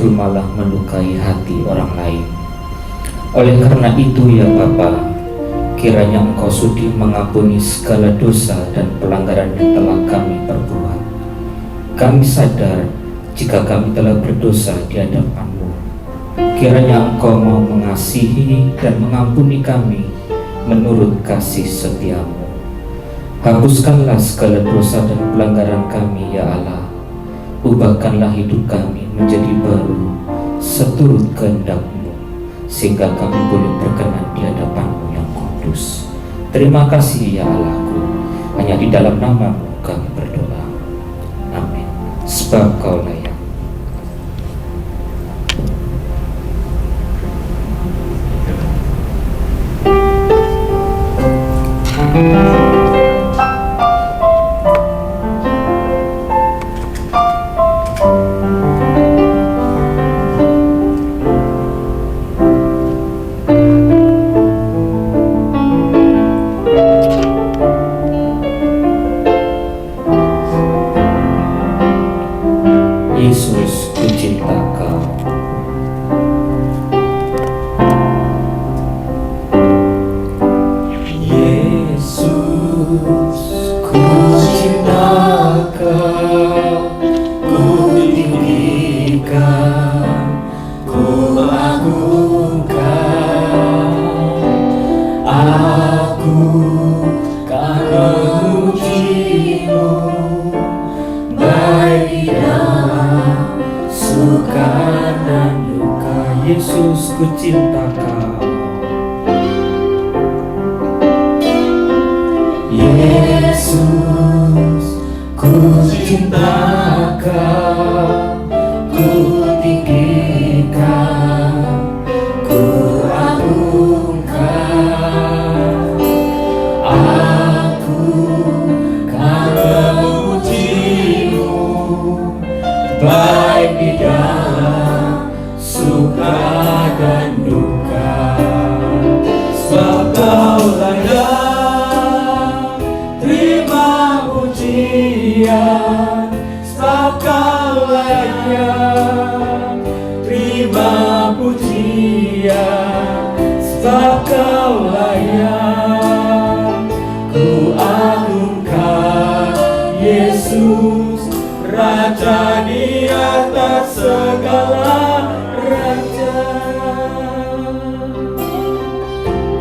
malah melukai hati orang lain. Oleh karena itu ya Bapa, kiranya Engkau sudi mengampuni segala dosa dan pelanggaran yang telah kami perbuat. Kami sadar jika kami telah berdosa di hadapan-Mu. Kiranya Engkau mau mengasihi dan mengampuni kami menurut kasih setia-Mu. Hapuskanlah segala dosa dan pelanggaran kami ya Allah. Ubahkanlah hidup kami menjadi baru seturut kehendak-Mu, sehingga kami boleh berkenan di hadapan-Mu yang kudus. Terima kasih ya Allahku, hanya di dalam nama-Mu kami berdoa. Amin. Sebab Kau layak. Yesus, ku cinta Kau. Yesus, ku cinta Kau, ku tinggikan, ku agungkan. Aku kan memuji-Mu, baik di dalam suka dan duka. Yesus, ku cinta Kau. Yesus, ku cinta Kau, ku tinggikan, ku agungkan. Aku kan memuji-Mu, baik di dalam suka dan duka. Sebab Kau layak terima pujian, sebab Kau layak terima pujian, sebab Kau layak ku agungkan. Yesus, Raja di atas segala raja.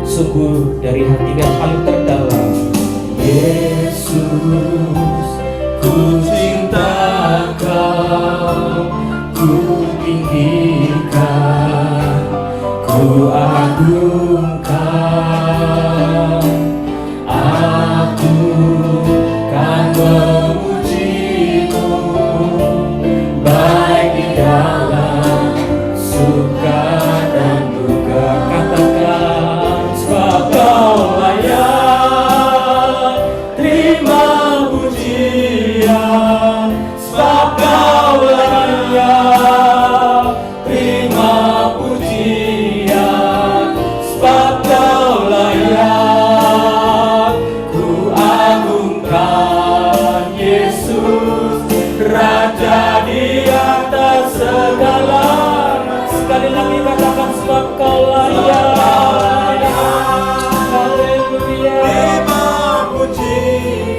Sungguh dari hati yang paling terdalam, Yesus, ku cinta Kau, ku tinggikan, ku agungkan. Aku kan memuji-Mu, baik di dalam suka dan duka. Katakan, sebab Kau layak terima pujian, sebab Kau layak terima pujian, sebab Kau layak ku agungkan. Yesus, Raja di atas segala. Sekali lagi katakan, sebab Kau layak. Haleluya. Terima puji,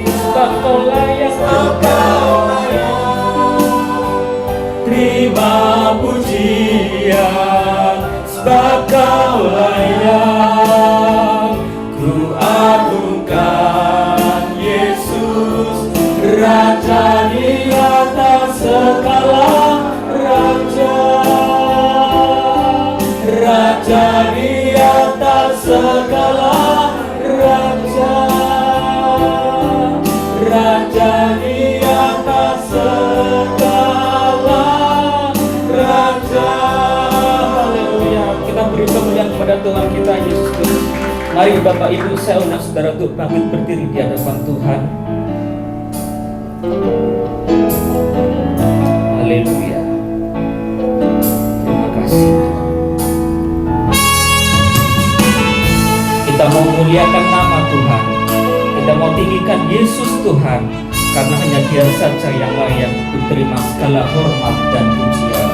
sebab Kau layak. Sebab Kau layak terima pujian, sebab Kau layak ku agungkan. Yesus, Raja di atas segala raja, Raja di atas segala raja, Raja di atas segala raja. haleluya. Kita beri kemuliaan kepada Tuhan kita Yesus Kristus. Mari Bapak Ibu, saya undang saudara untuk bangkit berdiri di hadapan Tuhan. Haleluya. Terima kasih. Kita mau muliakan nama Tuhan. Kita mau tinggikan Yesus Tuhan, karena hanya Dia saja yang layak untuk terima segala hormat dan pujian.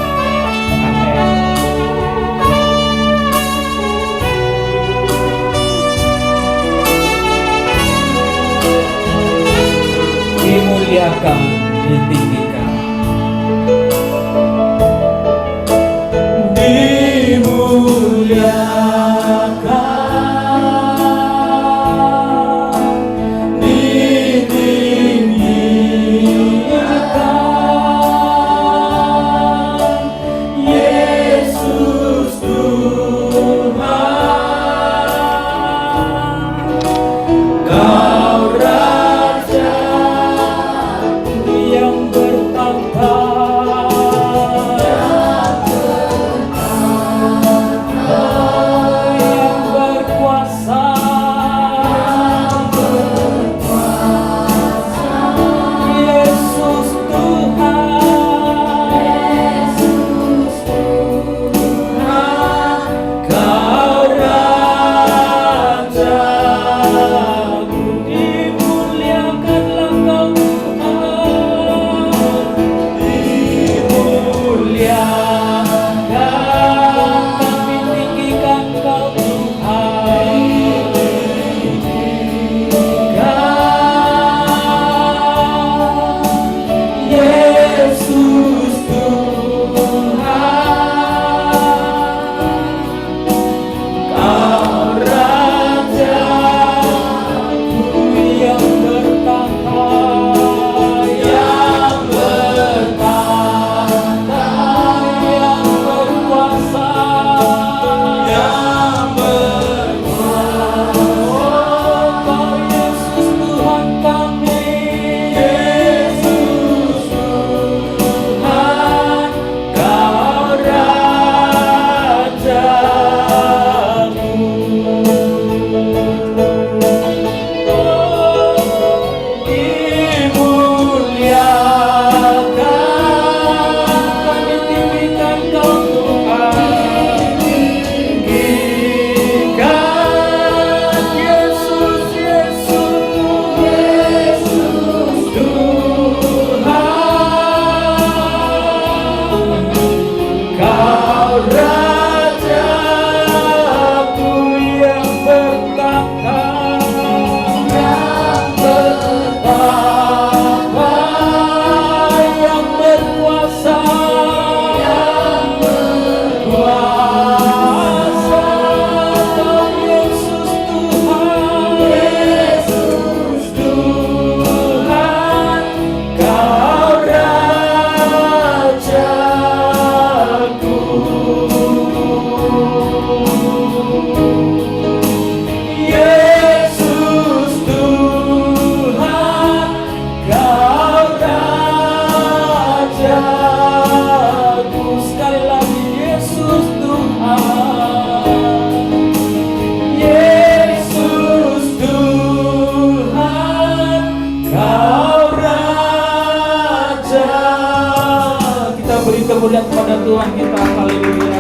kita. Haleluya.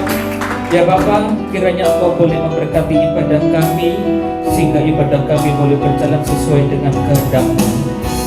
Ya Bapa, kiranya Engkau boleh memberkati ibadah kami, sehingga ibadah kami boleh berjalan sesuai dengan kehendak-Mu.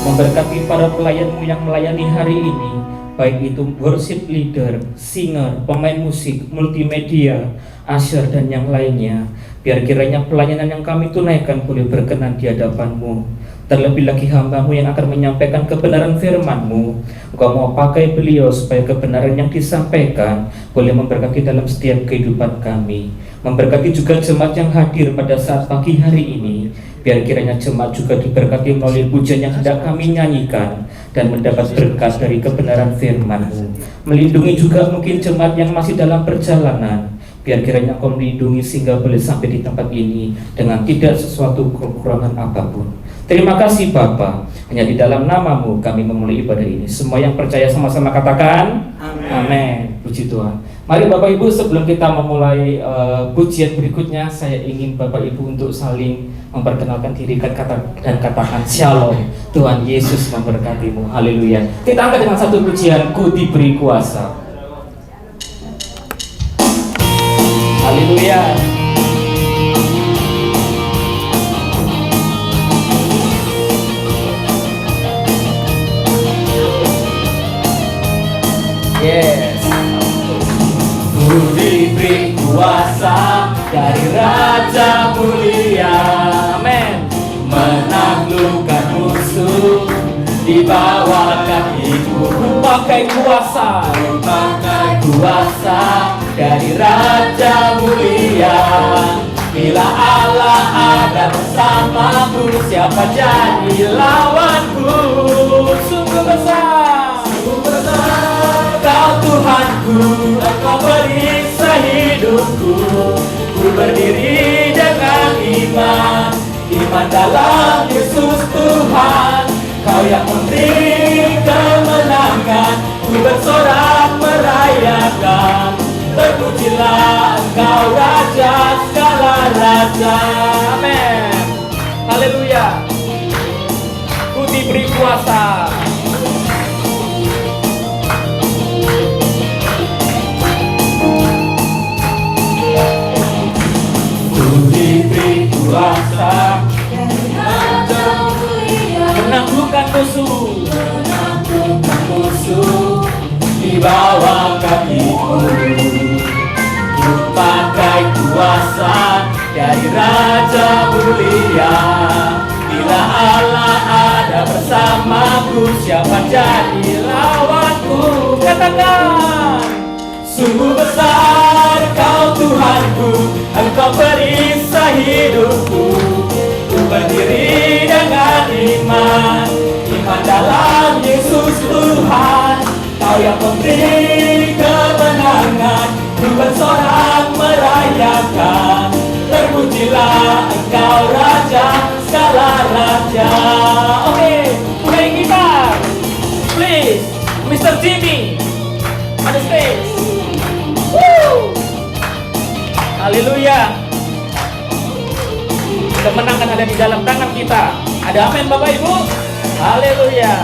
Memberkati para pelayan-Mu yang melayani hari ini, baik itu worship leader, singer, pemain musik, multimedia, usher, dan yang lainnya. Biar kiranya pelayanan yang kami tunaikan boleh berkenan di hadapan-Mu. Terlebih lagi hamba-Mu yang akan menyampaikan kebenaran firman-Mu, Engkau mau pakai beliau supaya kebenaran yang disampaikan boleh memberkati dalam setiap kehidupan kami. Memberkati juga jemaat yang hadir pada saat pagi hari ini. Biar kiranya jemaat juga diberkati melalui pujian yang hendak kami nyanyikan dan mendapat berkat dari kebenaran firman-Mu. Melindungi juga mungkin jemaat yang masih dalam perjalanan. Biar kiranya Engkau melindungi sehingga boleh sampai di tempat ini dengan tidak sesuatu kekurangan apapun. Terima kasih Bapa, hanya di dalam nama-Mu kami memulai ibadah ini. Semua yang percaya sama-sama katakan amin. Puji Tuhan. Mari Bapak Ibu, sebelum kita memulai pujian berikutnya, saya ingin Bapak Ibu untuk saling memperkenalkan diri dan katakan shalom. Tuhan Yesus memberkatimu. Haleluya. Kita angkat dengan satu pujian, Ku diberi kuasa. Haleluya. Yes. Ku diberi kuasa dari Raja Mulia, Amin. menaklukkan musuh di bawah kakiku. Ku pakai kuasa. Pakai kuasa dari Raja Mulia. Bila Allah ada bersamaku, siapa jadi lawanku? Sungguh besar. Sungguh besar Kau Tuhanku, Engkau periksa hidupku. Ku berdiri dengan iman, iman dalam Yesus Tuhan. Kau yang memberi kemenangan, ku bersorak merayakan. Terpujilah Engkau Raja segala raja. Amin. Haleluya. Ku diberi kuasa. Ku diberi kuasa Menaklukkan musuh. menaklukkan musuh di bawah kakiku. Ku pakai kuasa dari Raja Mulia. Bila Allah ada bersamaku, siapa jadi lawanku? Katakan. Sungguh besar Kau Tuhanku, Engkau periksa hidupku. Ku berdiri dengan iman, iman dalam Yesus Tuhan. Kau yang memberi kemenangan, ku bersorak merayakan. Terpujilah Engkau Raja segala raja. Oke, playing gitar. Please, Mr. Jimmy. On the stage. Woo! Haleluya. Kemenangan ada di dalam tangan kita. Ada amin Bapak Ibu? Haleluya.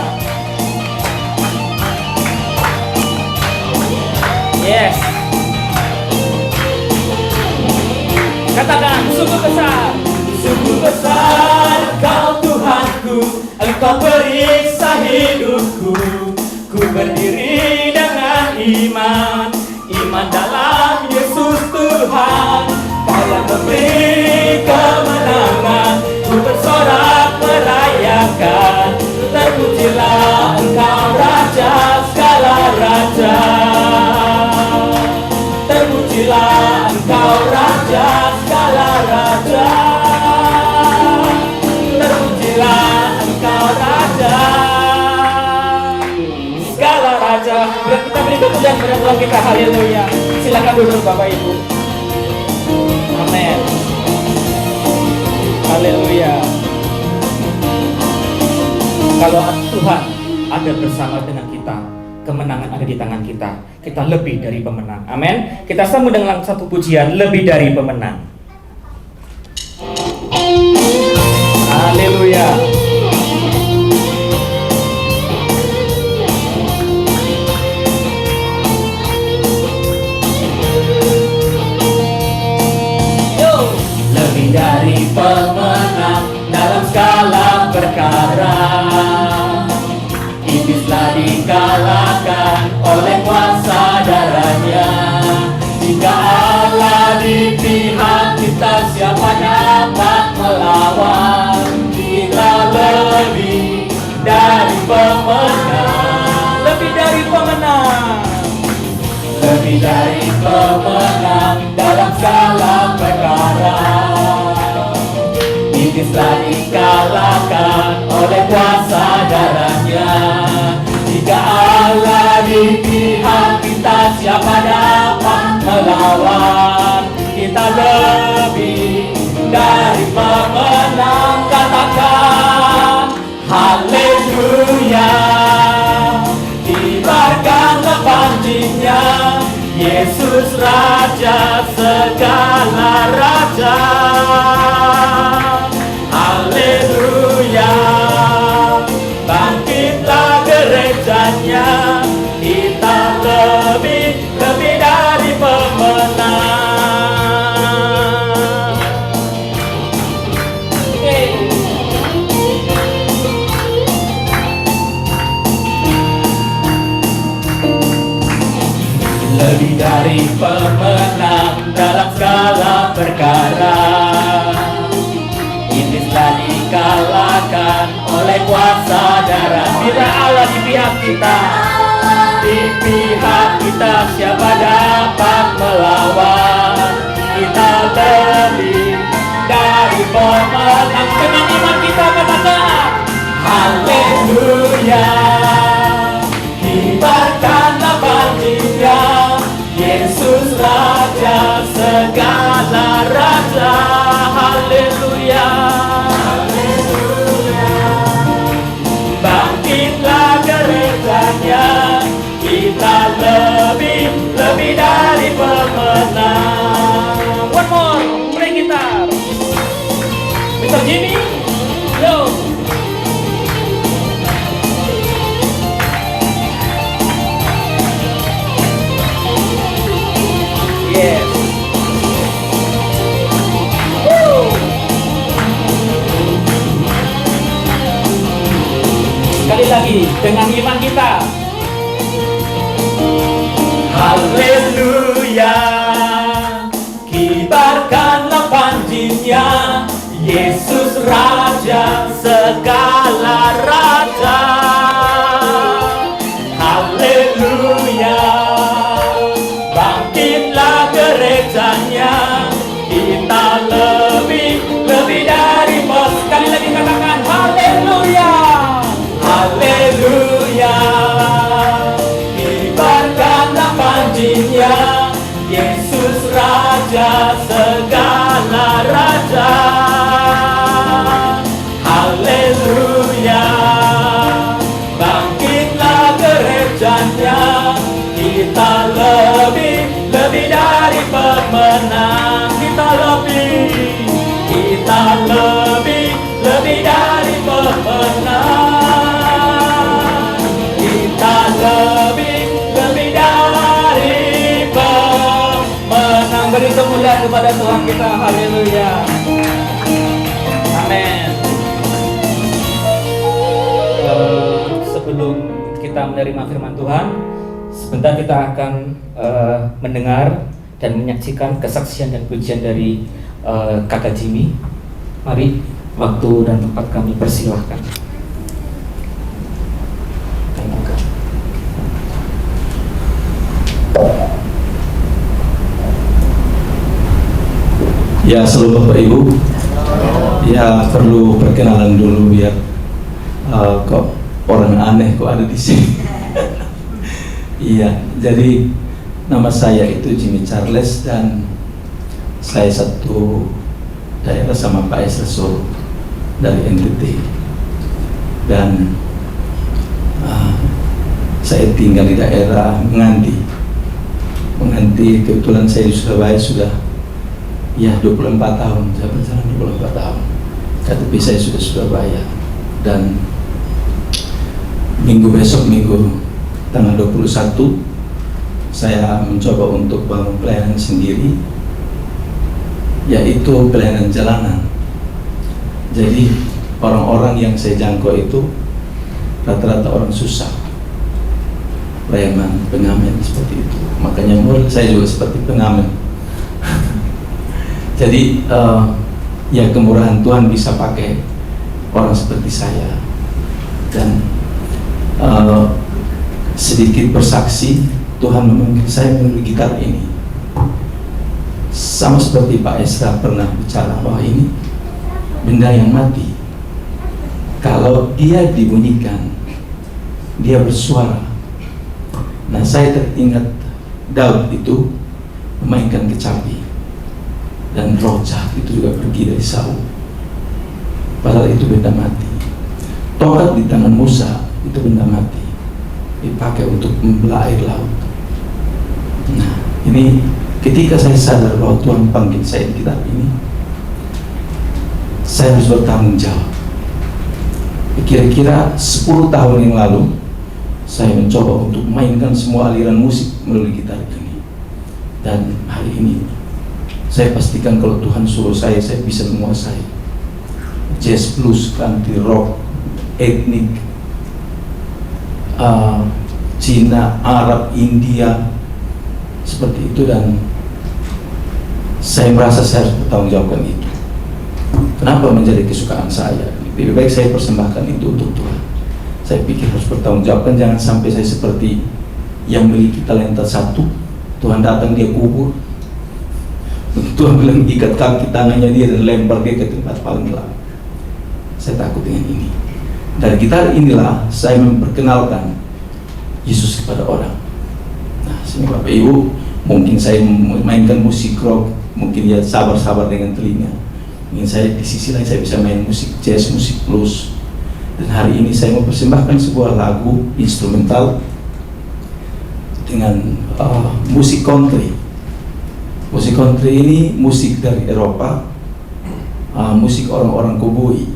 Yes. Katakan, sungguh besar. Sungguh besar Kau Tuhanku, Engkau periksa hidupku. Ku berdiri dengan iman, iman dalam Yesus Tuhan. Kau yang memberi kemenangan, ku bersorak merayakan. Terpujilah Engkau Raja segala raja. Terpujilah Engkau Raja segala raja. Terpujilah Engkau Raja segala raja. Biar kita beri kemuliaan pada Tuhan kita. Haleluya. Silakan duduk Bapak Ibu. Amin. Haleluya. Kalau Tuhan ada bersama dengan kita, kemenangan ada di tangan kita. Kita lebih dari pemenang. Amin. Kita sambung dengan satu pujian, lebih dari pemenang. Haleluya. pemenang dalam segala perkara. Iblislah dikalahkan oleh kuasa darahnya. Jika Allah di pihak kita, siapa dapat melawan? Kita lebih dari pemenang, lebih dari pemenang, lebih dari pemenang dalam segala perkara. Iblislah dikalahkan oleh kuasa darahnya. Jika Allah di pihak kita, siapa dapat melawan? Kita lebih dari pemenang. Katakan haleluya, kibarkanlah panjinya, Yesus Raja segala raja. Haleluya, bangkitlah gerejanya, kita lebih dari pemenang. Lebih dari pemenang dalam segala perkara. Iblislah dikalahkan oleh kuasa darah. Bila Allah di pihak kita, di pihak kita, siapa dapat melawan? Kita lebih dari pemenang. Dengan iman kita katakan haleluya, kibarkanlah panjinya, Yesus Raja segala raja. Haleluya, haleluya, bangkitlah gerejanya, kita lebih dari pemenang. One more, play gitar, Mr. Jimmy, yo. Yes. Woo. Sekali lagi dengan iman kita. Haleluya, kibarkanlah panjinya, Yesus Raja segala raja. Haleluya, bangkitlah gerejanya, kita lebih dari bos. Sekali lagi katakan haleluya, haleluya, kibarkanlah panjinya, Yesus Raja segala raja. Haleluya, bangkitlah gerejanya, kita lebih dari pemenang. Kita lebih dari pemenang. Kita lebih dari pemenang. Beri kemuliaan kepada Tuhan kita. Haleluya, amin. Sebelum kita menerima firman Tuhan, sebentar kita akan mendengar dan menyaksikan kesaksian dan pujian dari Kakak Jimmy. Mari, waktu dan tempat kami persilahkan. Ya, selalu Bapak Ibu. Ya, perlu perkenalan dulu biar kok orang aneh kok ada di sini. Iya, jadi nama saya itu Jimmy Charles dan saya satu daerah sama Pak Esreso dari NTT. Dan saya tinggal di daerah Menganti. Kebetulan saya di Surabaya sudah ya 24 tahun, saya berjalan 24 tahun. Tapi saya sudah Surabaya. Dan minggu besok, minggu tanggal 21, saya mencoba untuk bangun pelayanan sendiri, yaitu pelayanan jalanan. Jadi orang-orang yang saya jangkau itu rata-rata orang susah, preman, pengamen seperti itu. Makanya saya juga seperti pengamen. Jadi ya kemurahan Tuhan bisa pakai orang seperti saya. Dan sedikit bersaksi, Tuhan memanggil saya melalui gitar ini. Sama seperti Pak Esra pernah bicara bahwa ini benda yang mati. Kalau dia dibunyikan, dia bersuara. Nah, saya teringat Daud itu memainkan kecapi, dan roh jahat itu juga pergi dari Saul. Padahal itu benda mati. Tongkat di tangan Musa itu benda mati, dipakai untuk membelah air laut. Nah, ini ketika saya sadar bahwa Tuhan panggil saya di kitab ini, saya harus bertanggung jawab. Kira-kira 10 tahun yang lalu, saya mencoba untuk mainkan semua aliran musik melalui gitar ini. Dan hari ini, saya pastikan kalau Tuhan suruh saya bisa menguasai jazz, blues, country, rock, etnik, Cina, Arab, India, seperti itu. Dan saya merasa saya harus bertanggung jawabkan itu. Kenapa menjadi kesukaan saya? Lebih baik saya persembahkan itu untuk Tuhan. Saya pikir harus bertanggung jawabkan, jangan sampai saya seperti yang memiliki talenta satu, Tuhan datang dia kubur, Tuhan bilang ikat kaki tangannya dia dan lempar dia ke tempat paling gelap. Saya takut dengan ini. Dari gitar inilah saya memperkenalkan Yesus kepada orang. Nah, sini Bapak Ibu, mungkin saya memainkan musik rock, mungkin ya sabar-sabar dengan telinga. Mungkin saya di sisi lain saya bisa main musik jazz, musik blues. Dan hari ini saya mempersembahkan sebuah lagu instrumental dengan musik country. Musik country ini musik dari Eropa, musik orang-orang Koboi.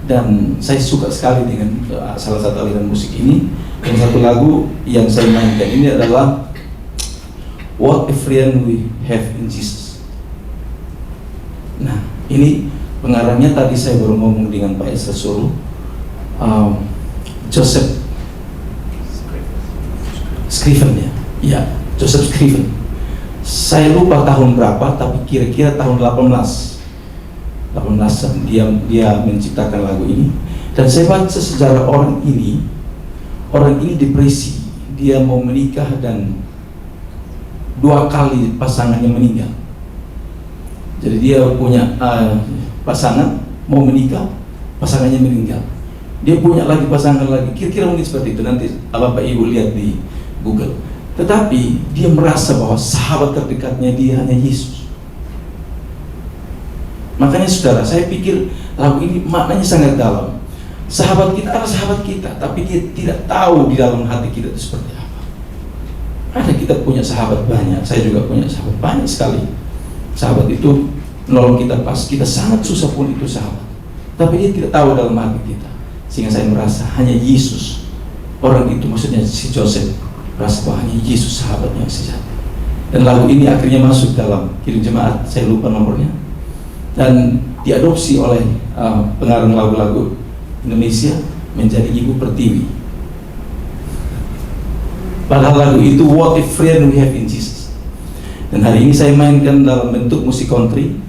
Dan saya suka sekali dengan salah satu aliran musik ini. Dan satu lagu yang saya mainkan ini adalah What a Friend We Have in Jesus. Nah, ini pengarangnya tadi saya baru ngomong dengan Pak Esra Solo, Joseph Scriven ya, Joseph Scriven. Saya lupa tahun berapa, tapi kira-kira tahun 18-an dia menciptakan lagu ini. Dan saya baca sejarah orang ini depresi, dia mau menikah dan 2 kali pasangannya meninggal. Jadi dia punya pasangan, mau menikah, pasangannya meninggal. Dia punya lagi pasangan lagi, kira-kira mungkin seperti itu. Nanti Bapak Ibu lihat di Google. Tetapi dia merasa bahwa sahabat terdekatnya dia hanya Yesus. Makanya saudara, saya pikir lagu ini maknanya sangat dalam. Sahabat kita adalah sahabat kita, tapi dia tidak tahu di dalam hati kita itu seperti apa. Ada kita punya sahabat banyak, saya juga punya sahabat banyak sekali. Sahabat itu menolong kita pas kita sangat susah pun itu sahabat. Tapi dia tidak tahu dalam hati kita. Sehingga saya merasa hanya Yesus. Orang itu maksudnya si Joseph merasa bahwa hanya Yesus sahabatnya yang sejati. Dan lagu ini akhirnya masuk dalam Kirim Jemaat, saya lupa nomornya. Dan diadopsi oleh pengarang lagu-lagu Indonesia menjadi Ibu Pertiwi. Padahal lagu itu What a Friend We Have in Jesus. Dan hari ini saya mainkan dalam bentuk musik country.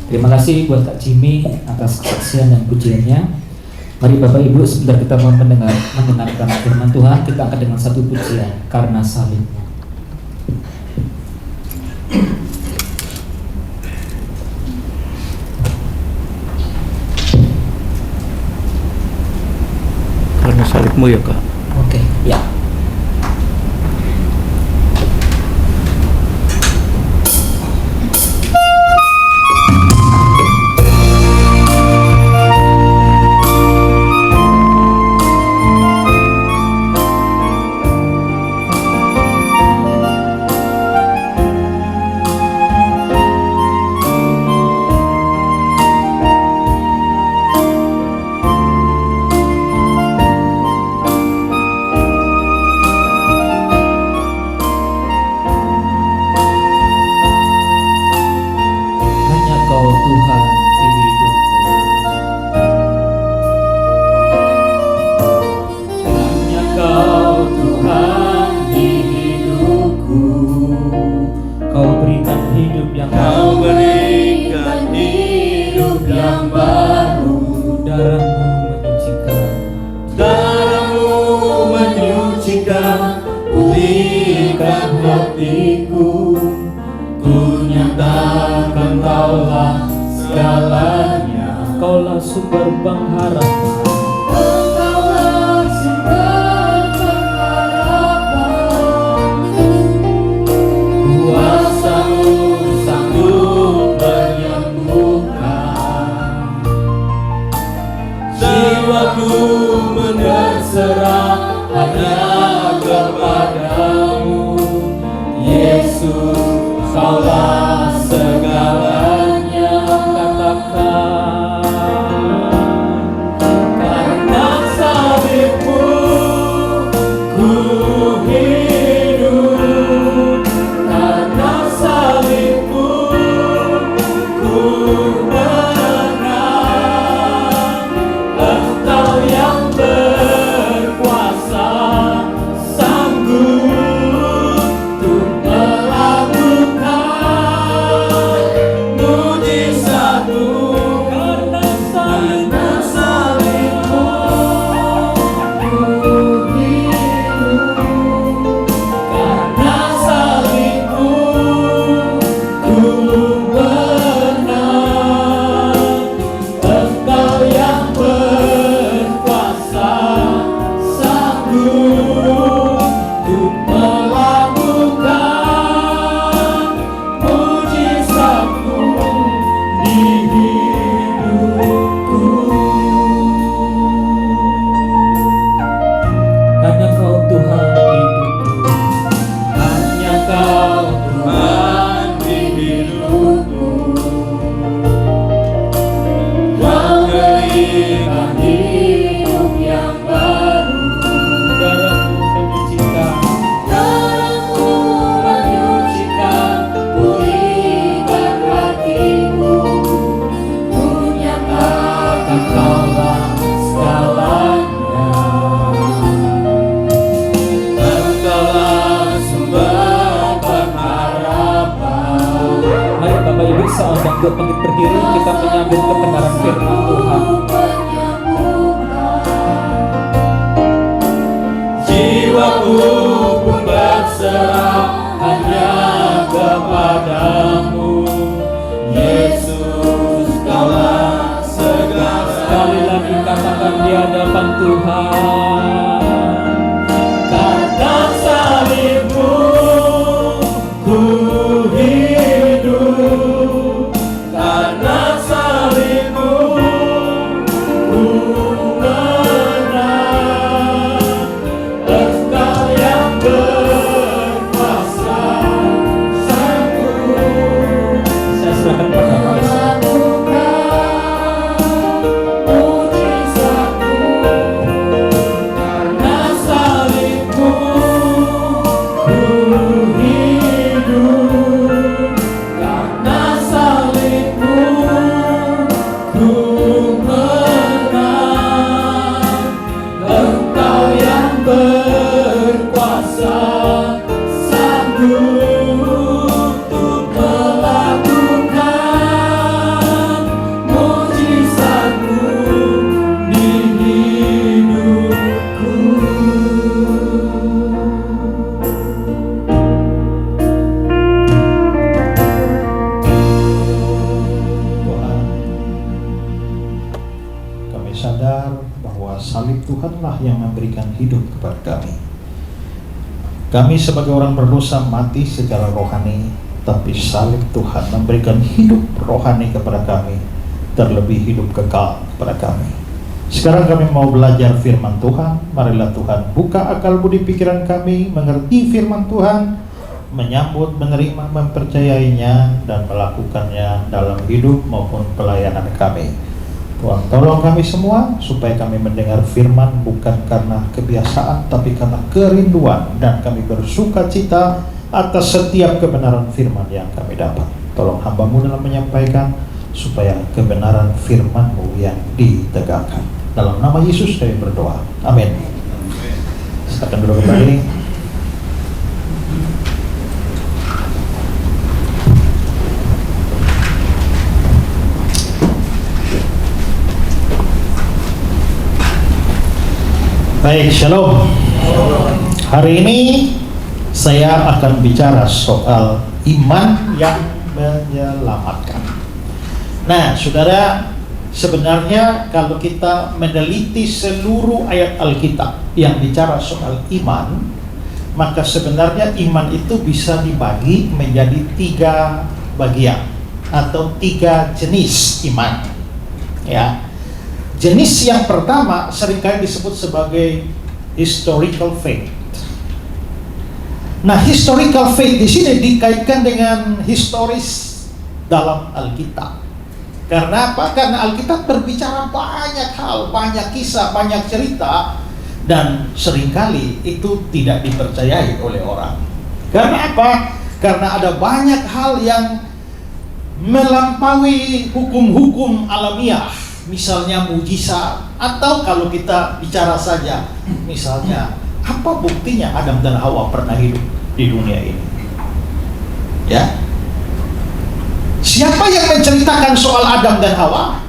Terima kasih buat Kak Jimmy atas kesaksian dan pujiannya. Mari Bapak Ibu, sebentar kita mau mendengarkan firman Tuhan. Kita akan dengan satu pujian, Karena Salibmu. Karena salibmu ya Kak. Oke, ya. Untuk bangkit berdiri, kita menyambut kebenaran firman Tuhan. Jiwaku pun berserah hanya kepadamu, Yesus, Kaulah segala. Sekali lagi katakan di hadapan Tuhan. Karena salibmu ku hidup, karena salibmu ku menang. Engkau yang berkuasa sadar bahwa salib Tuhanlah yang memberikan hidup kepada kami. Kami sebagai orang berdosa mati secara rohani, tapi salib Tuhan memberikan hidup rohani kepada kami, terlebih hidup kekal kepada kami. Sekarang kami mau belajar firman Tuhan. Marilah Tuhan buka akal budi pikiran kami, mengerti firman Tuhan, menyambut, menerima, mempercayainya, dan melakukannya dalam hidup maupun pelayanan kami. Tuhan tolong kami semua supaya kami mendengar firman bukan karena kebiasaan, tapi karena kerinduan, dan kami bersuka cita atas setiap kebenaran firman yang kami dapat. Tolong hamba-Mu dalam menyampaikan supaya kebenaran firman-Mu yang ditegakkan. Dalam nama Yesus kami berdoa. Amin. Silakan duduk kembali. Baik, shalom. Hari ini saya akan bicara soal iman yang menyelamatkan. Nah, saudara, sebenarnya kalau kita meneliti seluruh ayat Alkitab yang bicara soal iman, maka sebenarnya iman itu bisa dibagi menjadi 3 bagian atau 3 jenis iman. Ya. Jenis yang pertama seringkali disebut sebagai historical faith. Nah, historical faith di sini dikaitkan dengan historis dalam Alkitab. Karena apa? Karena Alkitab berbicara banyak hal, banyak kisah, banyak cerita, dan seringkali itu tidak dipercayai oleh orang. Karena apa? Karena ada banyak hal yang melampaui hukum-hukum alamiah. Misalnya mujizat, atau kalau kita bicara saja, misalnya apa buktinya Adam dan Hawa pernah hidup di dunia ini? Ya, siapa yang menceritakan soal Adam dan Hawa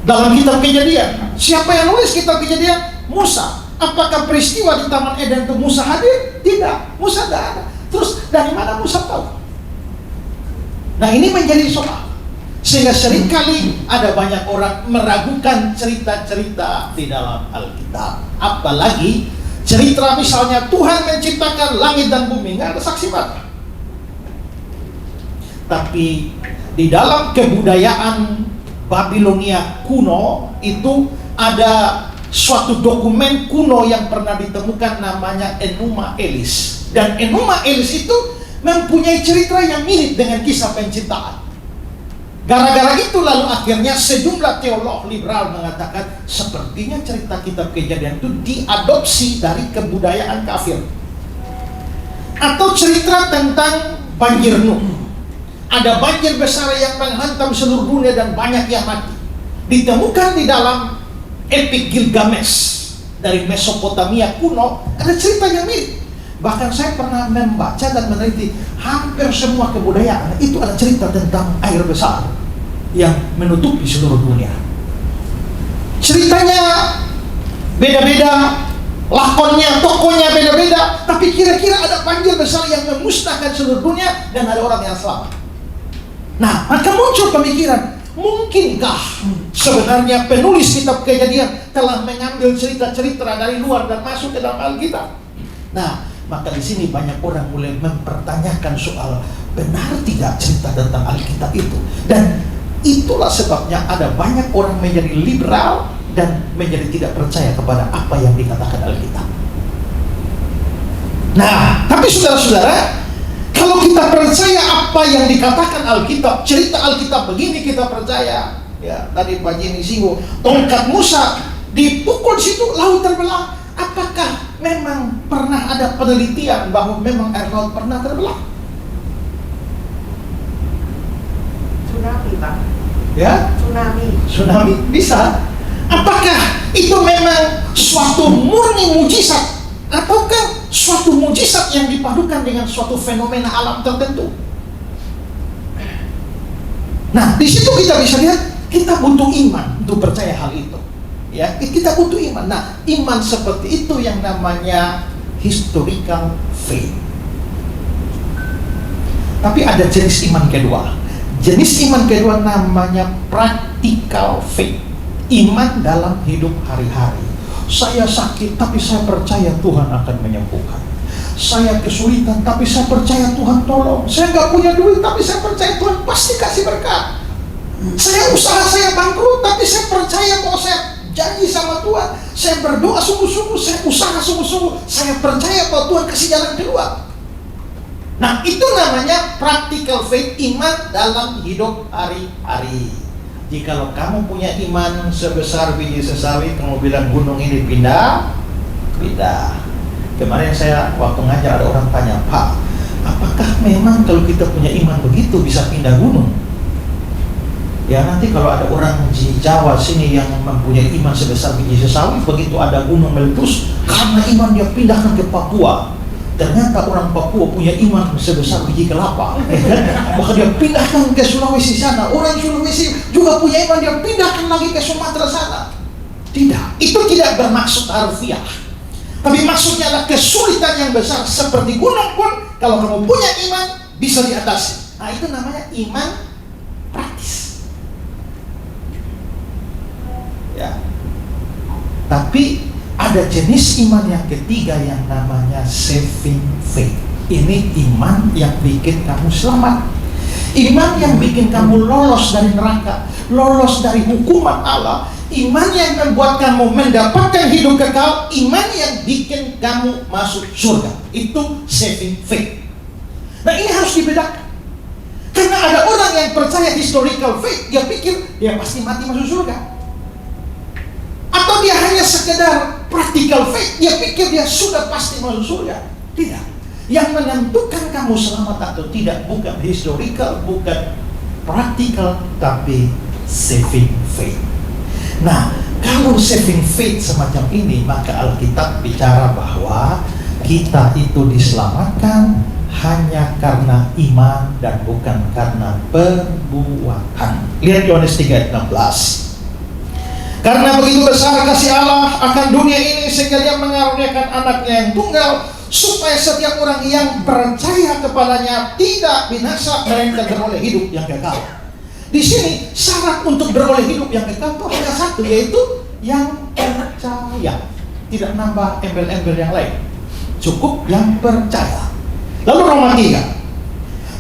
dalam kitab Kejadian? Siapa yang nulis kitab Kejadian? Musa. Apakah peristiwa di Taman Eden itu Musa hadir? Tidak, Musa tidak ada. Terus dari mana Musa tahu? Nah, ini menjadi soal. Sehingga seringkali ada banyak orang meragukan cerita-cerita di dalam Alkitab. Apalagi cerita misalnya Tuhan menciptakan langit dan bumi, nggak ada saksi mata. Tapi di dalam kebudayaan Babilonia kuno itu ada suatu dokumen kuno yang pernah ditemukan namanya Enuma Elis. Dan Enuma Elis itu mempunyai cerita yang mirip dengan kisah penciptaan. Gara-gara itu lalu akhirnya sejumlah teolog liberal mengatakan sepertinya cerita kitab Kejadian itu diadopsi dari kebudayaan kafir. Atau cerita tentang banjir Nuh. Ada banjir besar yang menghantam seluruh dunia dan banyak yang mati. Ditemukan di dalam epik Gilgamesh dari Mesopotamia kuno, ada cerita yang mirip. Bahkan saya pernah membaca dan meneliti hampir semua kebudayaan itu ada cerita tentang air besar yang menutupi seluruh dunia. Ceritanya beda-beda, lakonnya, tokohnya beda-beda, tapi kira-kira ada banjir besar yang memusnahkan seluruh dunia dan ada orang yang selamat. Nah, maka muncul pemikiran, mungkinkah sebenarnya penulis kitab Kejadian telah mengambil cerita-cerita dari luar dan masuk ke dalam Alkitab? Nah, maka di sini banyak orang mulai mempertanyakan soal benar tidak cerita tentang Alkitab itu. Dan itulah sebabnya ada banyak orang menjadi liberal dan menjadi tidak percaya kepada apa yang dikatakan Alkitab. Nah, tapi saudara-saudara, kalau kita percaya apa yang dikatakan Alkitab, cerita Alkitab begini kita percaya. Ya, tadi Pak Jimmy singgung, tongkat Musa dipukul situ laut terbelah. Apakah memang pernah ada penelitian bahwa memang air laut pernah terbelah? Tsunami, Pak. Ya? Tsunami bisa. Apakah itu memang suatu murni mujizat ataukah suatu mujizat yang dipadukan dengan suatu fenomena alam tertentu? Nah, di situ kita bisa lihat kita butuh iman untuk percaya hal itu. Ya, kita butuh iman. Nah, iman seperti itu yang namanya historical faith. Tapi ada jenis iman kedua. Jenis iman kedua namanya practical faith. Iman dalam hidup hari-hari. Saya sakit, tapi saya percaya Tuhan akan menyembuhkan. Saya kesulitan, tapi saya percaya Tuhan tolong. Saya nggak punya duit, tapi saya percaya Tuhan pasti kasih berkat. Saya usaha saya bangkrut, tapi saya percaya bahwa saya janji sama Tuhan. Saya berdoa sungguh-sungguh, saya usaha sungguh-sungguh. Saya percaya bahwa Tuhan kasih jalan keluar. Nah, itu namanya practical faith, iman dalam hidup hari-hari. Jikalau kamu punya iman sebesar biji sesawi, kamu bilang gunung ini pindah. Kemarin saya waktu ngajar ada orang tanya, Pak, apakah memang kalau kita punya iman begitu bisa pindah gunung? Ya nanti kalau ada orang di Jawa sini yang mempunyai iman sebesar biji sesawi, begitu ada gunung meletus, karena iman dia pindahkan ke Papua. Ternyata orang Papua punya iman sebesar biji kelapa, maka dia pindahkan ke Sulawesi sana. Orang Sulawesi juga punya iman, dia pindahkan lagi ke Sumatera sana. Tidak, itu tidak bermaksud harfiah, tapi maksudnya adalah kesulitan yang besar seperti gunung pun kalau kamu punya iman bisa diatasi. Nah, itu namanya iman praktis. Ya. Tapi ada jenis iman yang ketiga yang namanya saving faith. Ini iman yang bikin kamu selamat. Iman yang bikin kamu lolos dari neraka, lolos dari hukuman Allah. Iman yang membuat kamu mendapatkan hidup kekal. Iman yang bikin kamu masuk surga. Itu saving faith. Nah, ini harus dibedakan. Karena ada orang yang percaya historical faith, dia pikir dia pasti mati masuk surga. Atau dia hanya sekedar practical faith, dia pikir dia sudah pasti masuk surga. Tidak. Yang menentukan kamu selamat atau tidak bukan historical, bukan practical, tapi saving faith. Nah, kalau saving faith semacam ini, maka Alkitab bicara bahwa kita itu diselamatkan hanya karena iman dan bukan karena perbuatan. Lihat Yohanes 3:16. Karena begitu besar kasih Allah akan dunia ini sehingga dia mengaruniakan anaknya yang tunggal, supaya setiap orang yang percaya kepadanya tidak binasa, melainkan beroleh hidup yang kekal. Di sini syarat untuk beroleh hidup yang kekal itu hanya satu, yaitu yang percaya. Tidak nambah embel-embel yang lain, cukup yang percaya. Lalu Roma 3.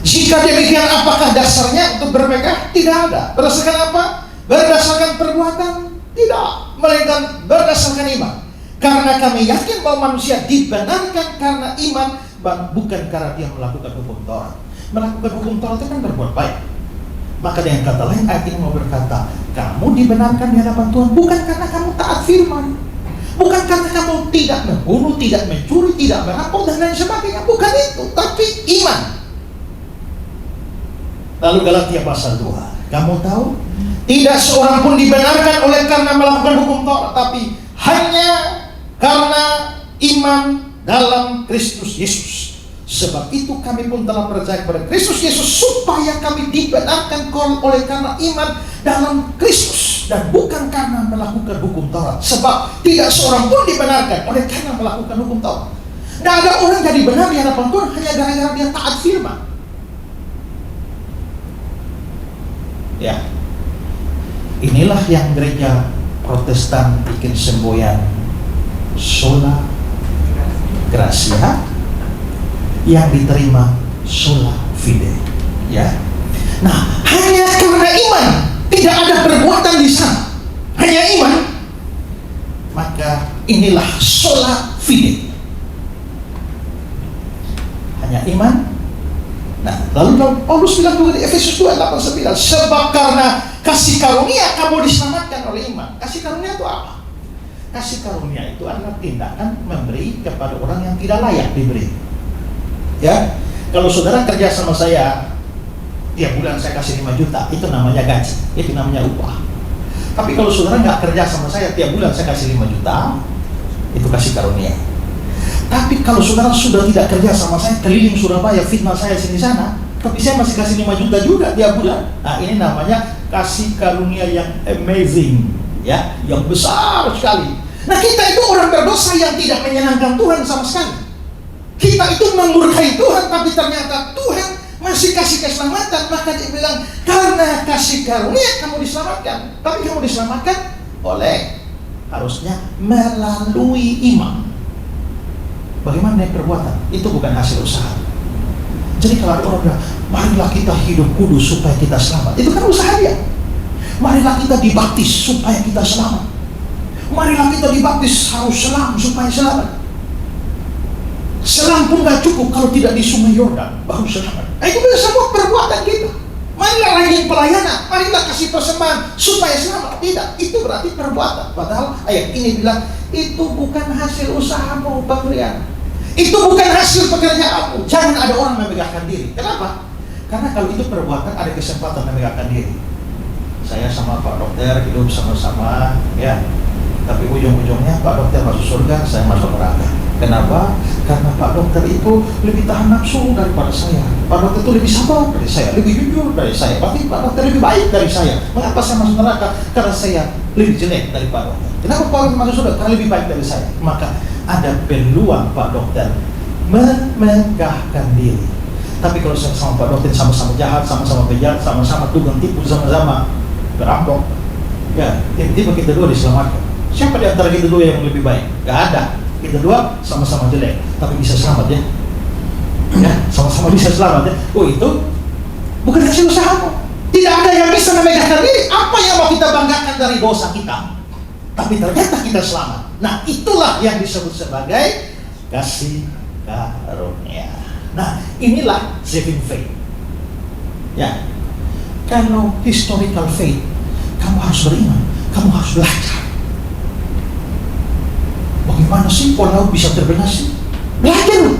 Jika demikian, apakah dasarnya untuk bermegah? Tidak ada. Berdasarkan apa? Berdasarkan perbuatan? Tidak, melainkan berdasarkan iman. Karena kami yakin bahwa manusia dibenarkan karena iman, bukan karena dia melakukan hukum Taurat. Melakukan hukum Taurat itu kan berbuat baik. Maka dengan kata lain, ayat ini mau berkata, kamu dibenarkan di hadapan Tuhan bukan karena kamu taat firman, bukan karena kamu tidak membunuh, tidak mencuri, tidak merampok dan lain sebagainya. Bukan itu, tapi iman. Lalu Galatia pasal 2. Kamu tahu, tidak seorang pun dibenarkan oleh karena melakukan hukum Taurat, tapi hanya karena iman dalam Kristus Yesus. Sebab itu kami pun telah percaya kepada Kristus Yesus supaya kami dibenarkan oleh karena iman dalam Kristus dan bukan karena melakukan hukum Taurat. Sebab tidak seorang pun dibenarkan oleh karena melakukan hukum Taurat. Tidak ada orang jadi benar di hadapan Tuhan hanya gara-gara dia taat firman. Ya, inilah yang gereja Protestan bikin semboyan sola gratia, yang diterima sola fide. Ya, nah hanya karena iman, tidak ada perbuatan di sana, hanya iman, maka inilah sola fide. Hanya iman. Nah, lalu Paulus bilang juga di Efesus 2:8-9, sebab karena kasih karunia kamu diselamatkan oleh iman. Kasih karunia itu apa? Kasih karunia itu adalah tindakan memberi kepada orang yang tidak layak diberi. Ya, kalau saudara kerja sama saya, tiap bulan saya kasih 5 juta, itu namanya gaji, itu namanya upah. Tapi kalau saudara nggak kerja sama saya, tiap bulan saya kasih 5 juta, itu kasih karunia. Tapi kalau saudara sudah tidak kerja sama saya, keliling Surabaya, fitnah saya sini sana, tapi saya masih kasih 5 juta juga tiap bulan. Nah, ini namanya kasih karunia yang amazing, ya, yang besar sekali. Nah, kita itu orang berdosa yang tidak menyenangkan Tuhan sama sekali. Kita itu memurkai Tuhan, tapi ternyata Tuhan masih kasih keselamatan. Maka dia bilang, karena kasih karunia kamu diselamatkan. Tapi kamu diselamatkan Boleh. Harusnya melalui iman. Bagaimana dengan perbuatan? Itu bukan hasil usaha. Jadi kalau ada orang bilang, marilah kita hidup kudus supaya kita selamat, itu kan usaha dia. Marilah kita dibaptis supaya kita selamat. Marilah kita dibaptis harus selam supaya selamat. Selam pun gak cukup kalau tidak di Sungai Yordan baru selamat. Itu semua perbuatan kita. Marilah rajin pelayanan, marilah kasih persembahan supaya selamat. Tidak, itu berarti perbuatan. Padahal ayat ini bilang itu bukan hasil usahamu, Bang Rian. Itu bukan hasil pekerjaanmu. Jangan ada orang memegahkan diri. Kenapa? Karena kalau itu perbuatan ada kesempatan memegahkan diri. Saya sama Pak Dokter hidup sama-sama, ya. Tapi ujung-ujungnya Pak Dokter masuk surga, saya masuk neraka. Kenapa? Karena Pak Dokter itu lebih tahan nafsu daripada saya. Pak Dokter itu lebih sabar dari saya, lebih jujur dari saya. Berarti Pak Dokter lebih baik dari saya. Mengapa saya masuk neraka? Karena saya lebih jelek dari Pak Dokter. Kenapa Pak Dokter masuk surga? Karena lebih baik dari saya. Maka ada peluang Pak Dokter memegahkan diri. Tapi kalau sama Pak Dokter sama-sama jahat, sama-sama bejat, sama-sama tukang tipu, sama-sama berampok, ya tiba-tiba kita dua diselamatkan. Siapa di antara kita dua yang lebih baik? Gak ada. Kita dua sama-sama jelek, tapi bisa selamat ya. Ya, sama-sama bisa selamat ya. Oh, itu bukan hasil usahamu. Tidak ada yang bisa memegahkan diri. Apa yang mau kita banggakan dari dosa kita? Tapi ternyata kita selamat. Nah, itulah yang disebut sebagai kasih karunia. Nah, inilah saving faith. Ya, kalau historical faith, kamu harus beriman, kamu harus belajar. Bagaimana sih kok laut bisa terbelah sih? Belajar.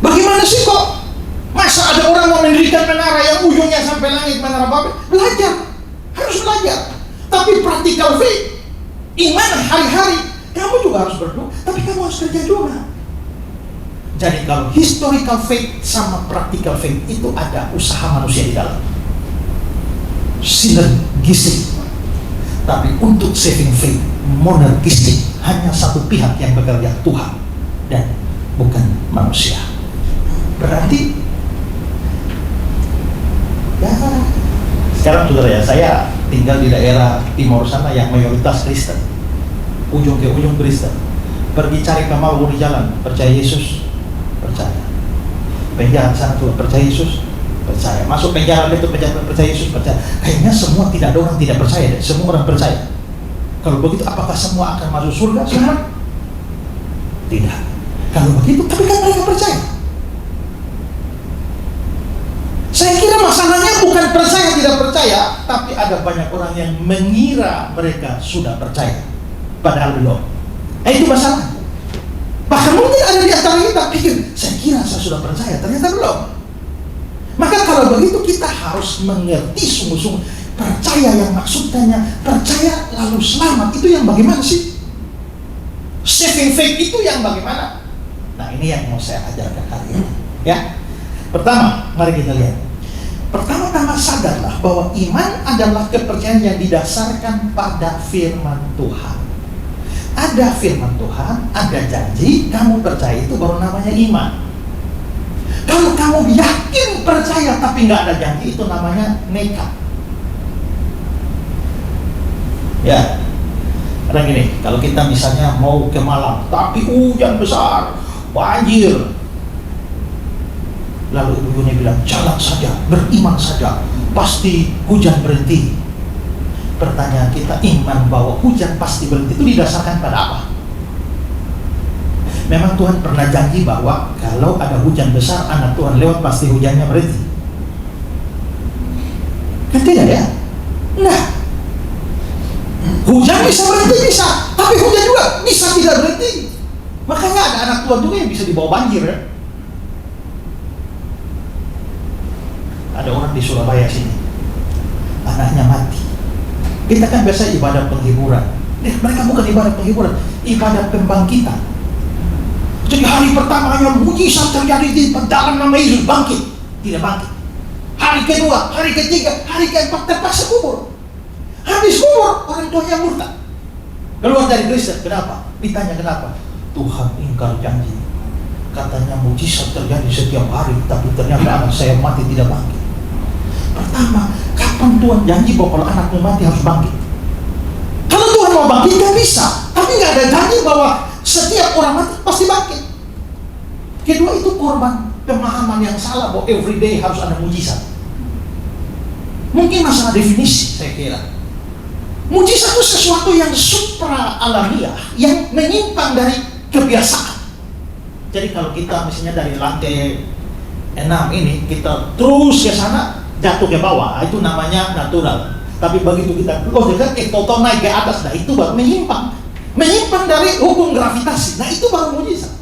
Bagaimana sih kok masa ada orang mau mendirikan menara yang ujungnya sampai langit, menara Babel? Belajar. Harus belajar. Tapi practical faith, iman hari-hari, kamu juga harus berdoa, tapi kamu harus kerja juga. Jadi kalau historical faith sama practical faith itu ada usaha manusia di dalam. Sinergistik. Tapi untuk saving faith, monergistik, hanya satu pihak yang bekerja, Tuhan dan bukan manusia. Berarti ya, sekarang saudara ya, saya tinggal di daerah timur sana yang mayoritas Kristen, ujung ke ujung Kristen. Pergi cari kamar di jalan, percaya Yesus, percaya. Penjahat sana tuh percaya Yesus, percaya. Masuk penjara itu percaya Yesus, percaya. Kayaknya semua tidak ada orang tidak percaya deh. Semua orang percaya. Kalau begitu apakah semua akan masuk surga semua? Tidak. Kalau begitu, tapi kan mereka percaya. Saya kira masalahnya bukan percaya tidak percaya, tapi ada banyak orang yang mengira mereka sudah percaya, padahal belum. Itu masalah. Bahkan mungkin ada di antara kita pikir, saya kira saya sudah percaya, ternyata belum. Maka kalau begitu kita harus mengerti sungguh-sungguh. Percaya yang maksudnya percaya lalu selamat, itu yang bagaimana sih? Saving faith itu yang bagaimana? Nah, ini yang mau saya ajarkan hari ini. Ya, pertama, mari kita lihat. Pertama-tama sadarlah bahwa iman adalah kepercayaan yang didasarkan pada firman Tuhan. Ada firman Tuhan, ada janji, kamu percaya, itu baru namanya iman. Kalau kamu yakin percaya tapi nggak ada janji, itu namanya nekat. Ya, kadang gini, kalau kita misalnya mau ke Malang, tapi hujan besar, banjir, lalu ibu-ibunya bilang, jalan saja, beriman saja, pasti hujan berhenti. Pertanyaan kita, iman bahwa hujan pasti berhenti itu didasarkan pada apa? Memang Tuhan pernah janji bahwa kalau ada hujan besar, anak Tuhan lewat, pasti hujannya berhenti. Kan tidak ya? Nah, hujan bisa berhenti, bisa, tapi hujan juga bisa tidak berhenti. Makanya ada anak Tuhan juga yang bisa dibawa banjir ya. Ada orang di Surabaya sini, anaknya mati. Kita kan biasa ibadah penghiburan. Mereka bukan ibadah penghiburan, ibadah pembangkitan. Jadi hari pertamanya mujizat terjadi di dalam nama Yesus, bangkit, tidak bangkit. Hari kedua, hari ketiga, hari keempat terpaksa kubur. Habis kubur, orang tuanya murtad, keluar dari Kristen. Kenapa? Ditanya kenapa? Tuhan ingkar janji. Katanya mujizat terjadi setiap hari, tapi ternyata anak saya mati tidak bangkit. Pertama, kapan Tuhan janji bahwa kalau anakmu mati harus bangkit? Kalau mau bangkit nggak bisa, tapi nggak ada janji bahwa setiap orang mati pasti bangkit. Kedua, itu korban pemahaman yang salah bahwa everyday harus ada mujizat. Mungkin masalah definisi, saya kira. Mujizat itu sesuatu yang supra alamiah, yang menyimpang dari kebiasaan. Jadi kalau kita misalnya dari lantai 6 ini, kita terus ke sana, jatuh ke bawah, itu namanya natural. Tapi begitu kita toto naik ke atas, nah itu baru menyimpang. Menyimpang dari hukum gravitasi, nah itu baru mujizat.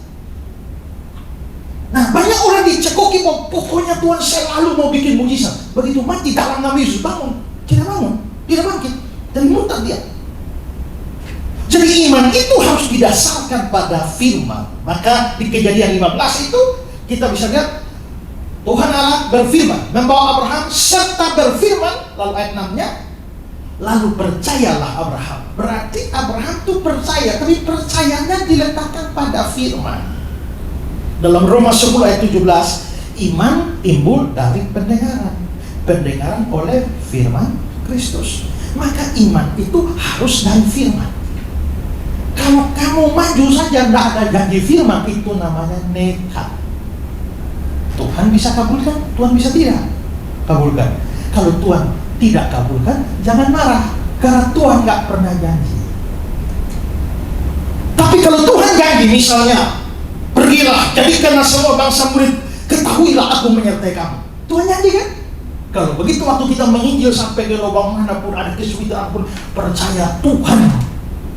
Nah, banyak orang dicekoki, pokoknya Tuhan selalu mau bikin mujizat. Begitu mati dalam nama Yesus, bangun, tidak bangkit, dari murtad dia. Jadi iman itu harus didasarkan pada firman. Maka di Kejadian 15 itu kita bisa lihat Tuhan Allah berfirman, membawa Abraham serta berfirman, lalu ayat 6-nya, lalu percayalah Abraham. Berarti Abraham itu percaya, tapi percayanya diletakkan pada firman. Dalam Roma 10 ayat 17, iman timbul dari pendengaran, pendengaran oleh firman Kristus. Maka iman itu harus dari firman. Kalau kamu maju saja tidak ada janji firman, itu namanya nekat. Tuhan bisa kabulkan, Tuhan bisa tidak kabulkan. Kalau Tuhan tidak kabulkan, jangan marah, karena Tuhan nggak pernah janji. Tapi kalau Tuhan janji, misalnya, pergilah, jadikanlah semua bangsa murid, ketahuilah aku menyertai kamu. Tuhan janji kan? Kalau begitu waktu kita menginjil sampai ke lubang manapun, ada kesulitan pun, percaya Tuhan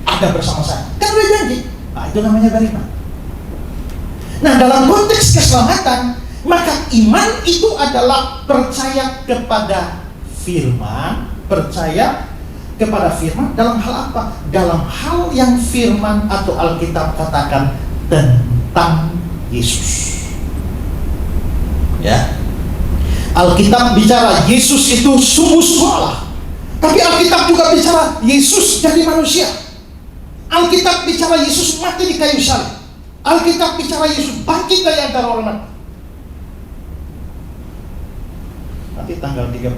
ada bersama saya. Kan udah janji. Nah, itu namanya beriman. Nah, dalam konteks keselamatan, maka iman itu adalah percaya kepada firman. Percaya kepada firman dalam hal apa? Dalam hal yang firman atau Alkitab katakan tentang Yesus. Ya, Alkitab bicara Yesus itu sungguh-sungguh Allah, tapi Alkitab juga bicara Yesus jadi manusia. Alkitab bicara Yesus mati di kayu salib. Alkitab bicara Yesus bangkit dari antara orang mati. Nanti tanggal 30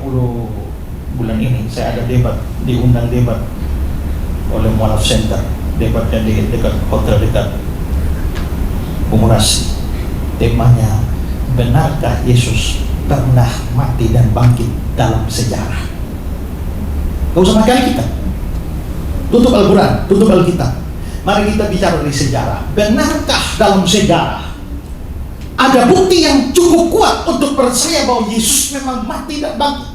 bulan ini saya ada debat, diundang debat oleh Mualaf Center. Debatnya di dekat hotel dekat Bungurasi. Temanya, benarkah Yesus pernah mati dan bangkit dalam sejarah? Gak usah pakai kita. Tutup Al-Quran, tutup Alkitab. Mari kita bicara dari sejarah. Benarkah dalam sejarah ada bukti yang cukup kuat untuk percaya bahwa Yesus memang mati dan bangkit?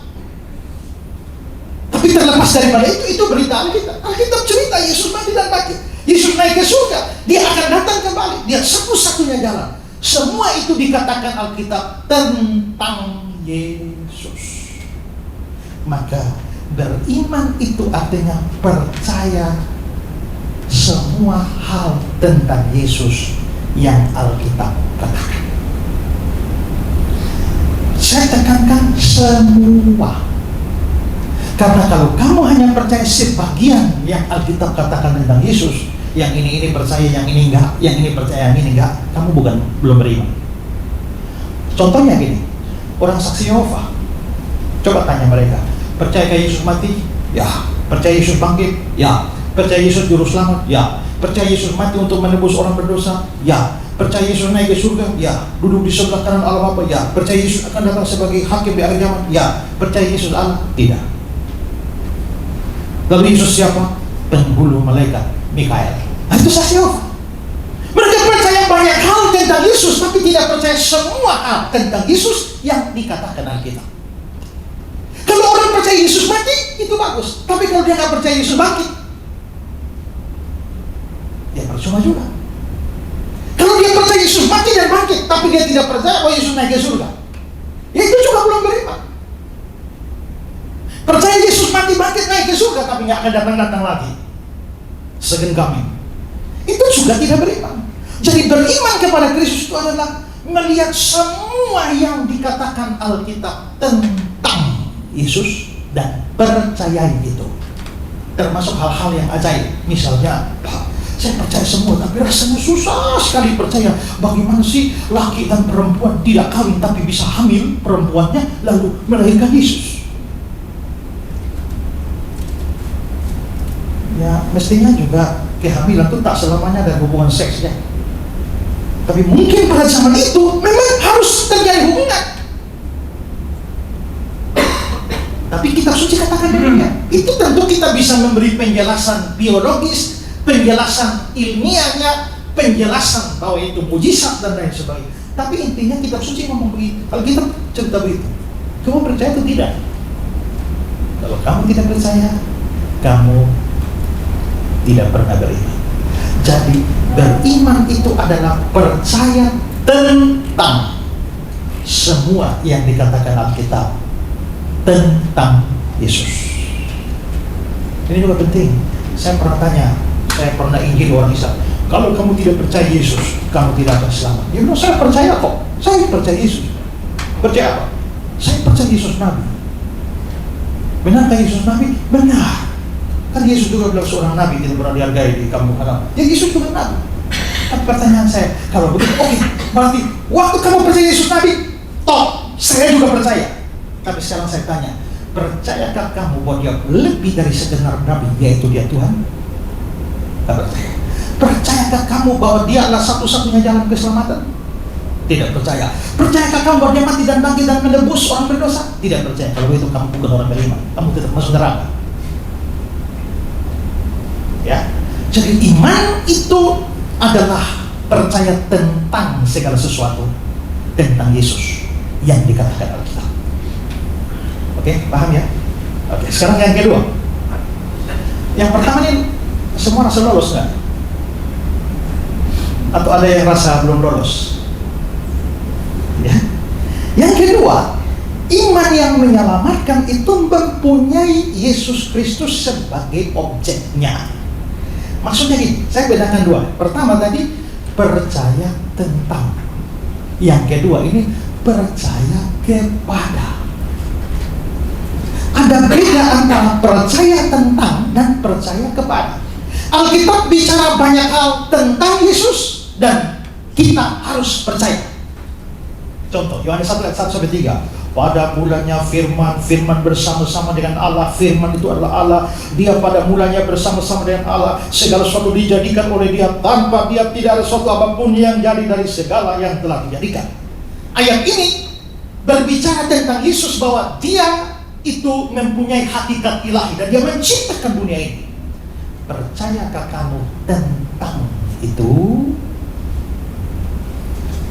Tapi terlepas daripada itu berita Alkitab. Alkitab cerita Yesus mati dan bangkit. Yesus naik ke surga, dia akan datang kembali. Dia satu-satunya jalan. Semua itu dikatakan Alkitab tentang Yesus. Maka beriman itu artinya percaya semua hal tentang Yesus yang Alkitab katakan. Saya tekankan semua. Karena kalau kamu hanya percaya sebagian yang Alkitab katakan tentang Yesus, yang ini percaya, yang ini enggak, yang ini percaya, yang ini enggak, kamu belum beriman. Contohnya gini, orang saksi Yehova, coba tanya mereka, percaya Yesus mati? Ya. Percaya Yesus bangkit? Ya. Percaya Yesus juru selamat? Ya. Percaya Yesus mati untuk menebus orang berdosa? Ya. Percaya Yesus naik ke surga? Ya. Duduk di sebelah kanan Allah Bapa? Ya. Percaya Yesus akan datang sebagai hakim di akhir zaman? Ya. Percaya Yesus Allah? Tidak. Lalu Yesus siapa? Penghulu malaikat Mikael. Nah, itu saksi Yehova. Mereka percaya banyak hal tentang Yesus, tapi tidak percaya semua hal tentang Yesus yang dikatakan Alkitab. Kalau orang percaya Yesus mati, itu bagus. Tapi kalau dia nggak percaya Yesus bangkit, dia percuma juga. Kalau dia percaya Yesus mati dan bangkit, tapi dia tidak percaya bahwa Yesus naik ke surga, ya itu juga belum beriman. Percaya Yesus mati bangkit naik ke surga, tapi nggak akan datang lagi second coming, itu juga tidak beriman. Jadi beriman kepada Kristus itu adalah melihat semua yang dikatakan Alkitab tentang Yesus dan percayai itu, termasuk hal-hal yang ajaib. Misalnya, Pak, saya percaya semua, tapi rasanya susah sekali percaya. Bagaimana sih laki dan perempuan tidak kawin tapi bisa hamil perempuannya lalu melahirkan Yesus? Ya, mestinya juga kehamilan itu tak selamanya ada hubungan seks ya. Tapi mungkin pada zaman itu memang harus terjadi hubungan. Tapi kitab suci katakan demikian. Itu tentu kita bisa memberi penjelasan biologis, penjelasan ilmiahnya, penjelasan bahwa itu mujizat dan lain sebagainya. Tapi intinya kitab suci ngomong begitu. Kalau kita cerita begitu, kamu percaya atau tidak? Kalau kamu tidak percaya, kamu tidak pernah beriman. Jadi beriman itu adalah percaya tentang semua yang dikatakan Alkitab tentang Yesus. Ini juga penting. Saya pernah tanya, saya pernah injil orang Islam, kalau kamu tidak percaya Yesus, kamu tidak akan selamat. Ya bilang, saya percaya kok. Saya percaya Yesus. Percaya apa? Saya percaya Yesus Nabi. Benarkah Yesus Nabi? Benar. Kan Yesus juga bilang seorang Nabi tidak pernah dihargai di kampung halaman. Ya Yesus juga Nabi. Tapi pertanyaan saya, kalau begitu, oke, berarti waktu kamu percaya Yesus Nabi, toh, saya juga percaya. Tapi sekarang saya tanya, percayakah kamu bahwa dia lebih dari sekedar Nabi, yaitu dia Tuhan? Tak percaya. Percayakah kamu bahwa dia adalah satu-satunya jalan keselamatan? Tidak percaya. Percayakah kamu bahwa dia mati dan bangkit dan menebus orang berdosa? Tidak percaya. Kalau itu kamu bukan orang beriman, kamu tidak masuk neraka. Ya. Jadi iman itu adalah percaya tentang segala sesuatu tentang Yesus yang dikatakan Alkitab. Oke, paham ya? Oke, sekarang yang kedua. Yang pertama ini semua rasa lolos nggak? Atau ada yang rasa belum lolos? Ya. Yang kedua, iman yang menyelamatkan itu mempunyai Yesus Kristus sebagai objeknya. Maksudnya gini, saya bedakan dua. Pertama tadi percaya tentang. Yang kedua ini percaya kepada. Ada beda antara percaya tentang dan percaya kepada. Alkitab bicara banyak hal tentang Yesus dan kita harus percaya. Contoh, Yohanes 1 ayat 1-3. Pada mulanya firman, firman bersama-sama dengan Allah. Firman itu adalah Allah. Dia pada mulanya bersama-sama dengan Allah. Segala sesuatu dijadikan oleh dia. Tanpa dia tidak ada sesuatu apapun yang jadi dari segala yang telah dijadikan. Ayat ini berbicara tentang Yesus bahwa dia itu mempunyai hakikat ilahi dan dia menciptakan dunia ini. Percayakah kamu tentang itu?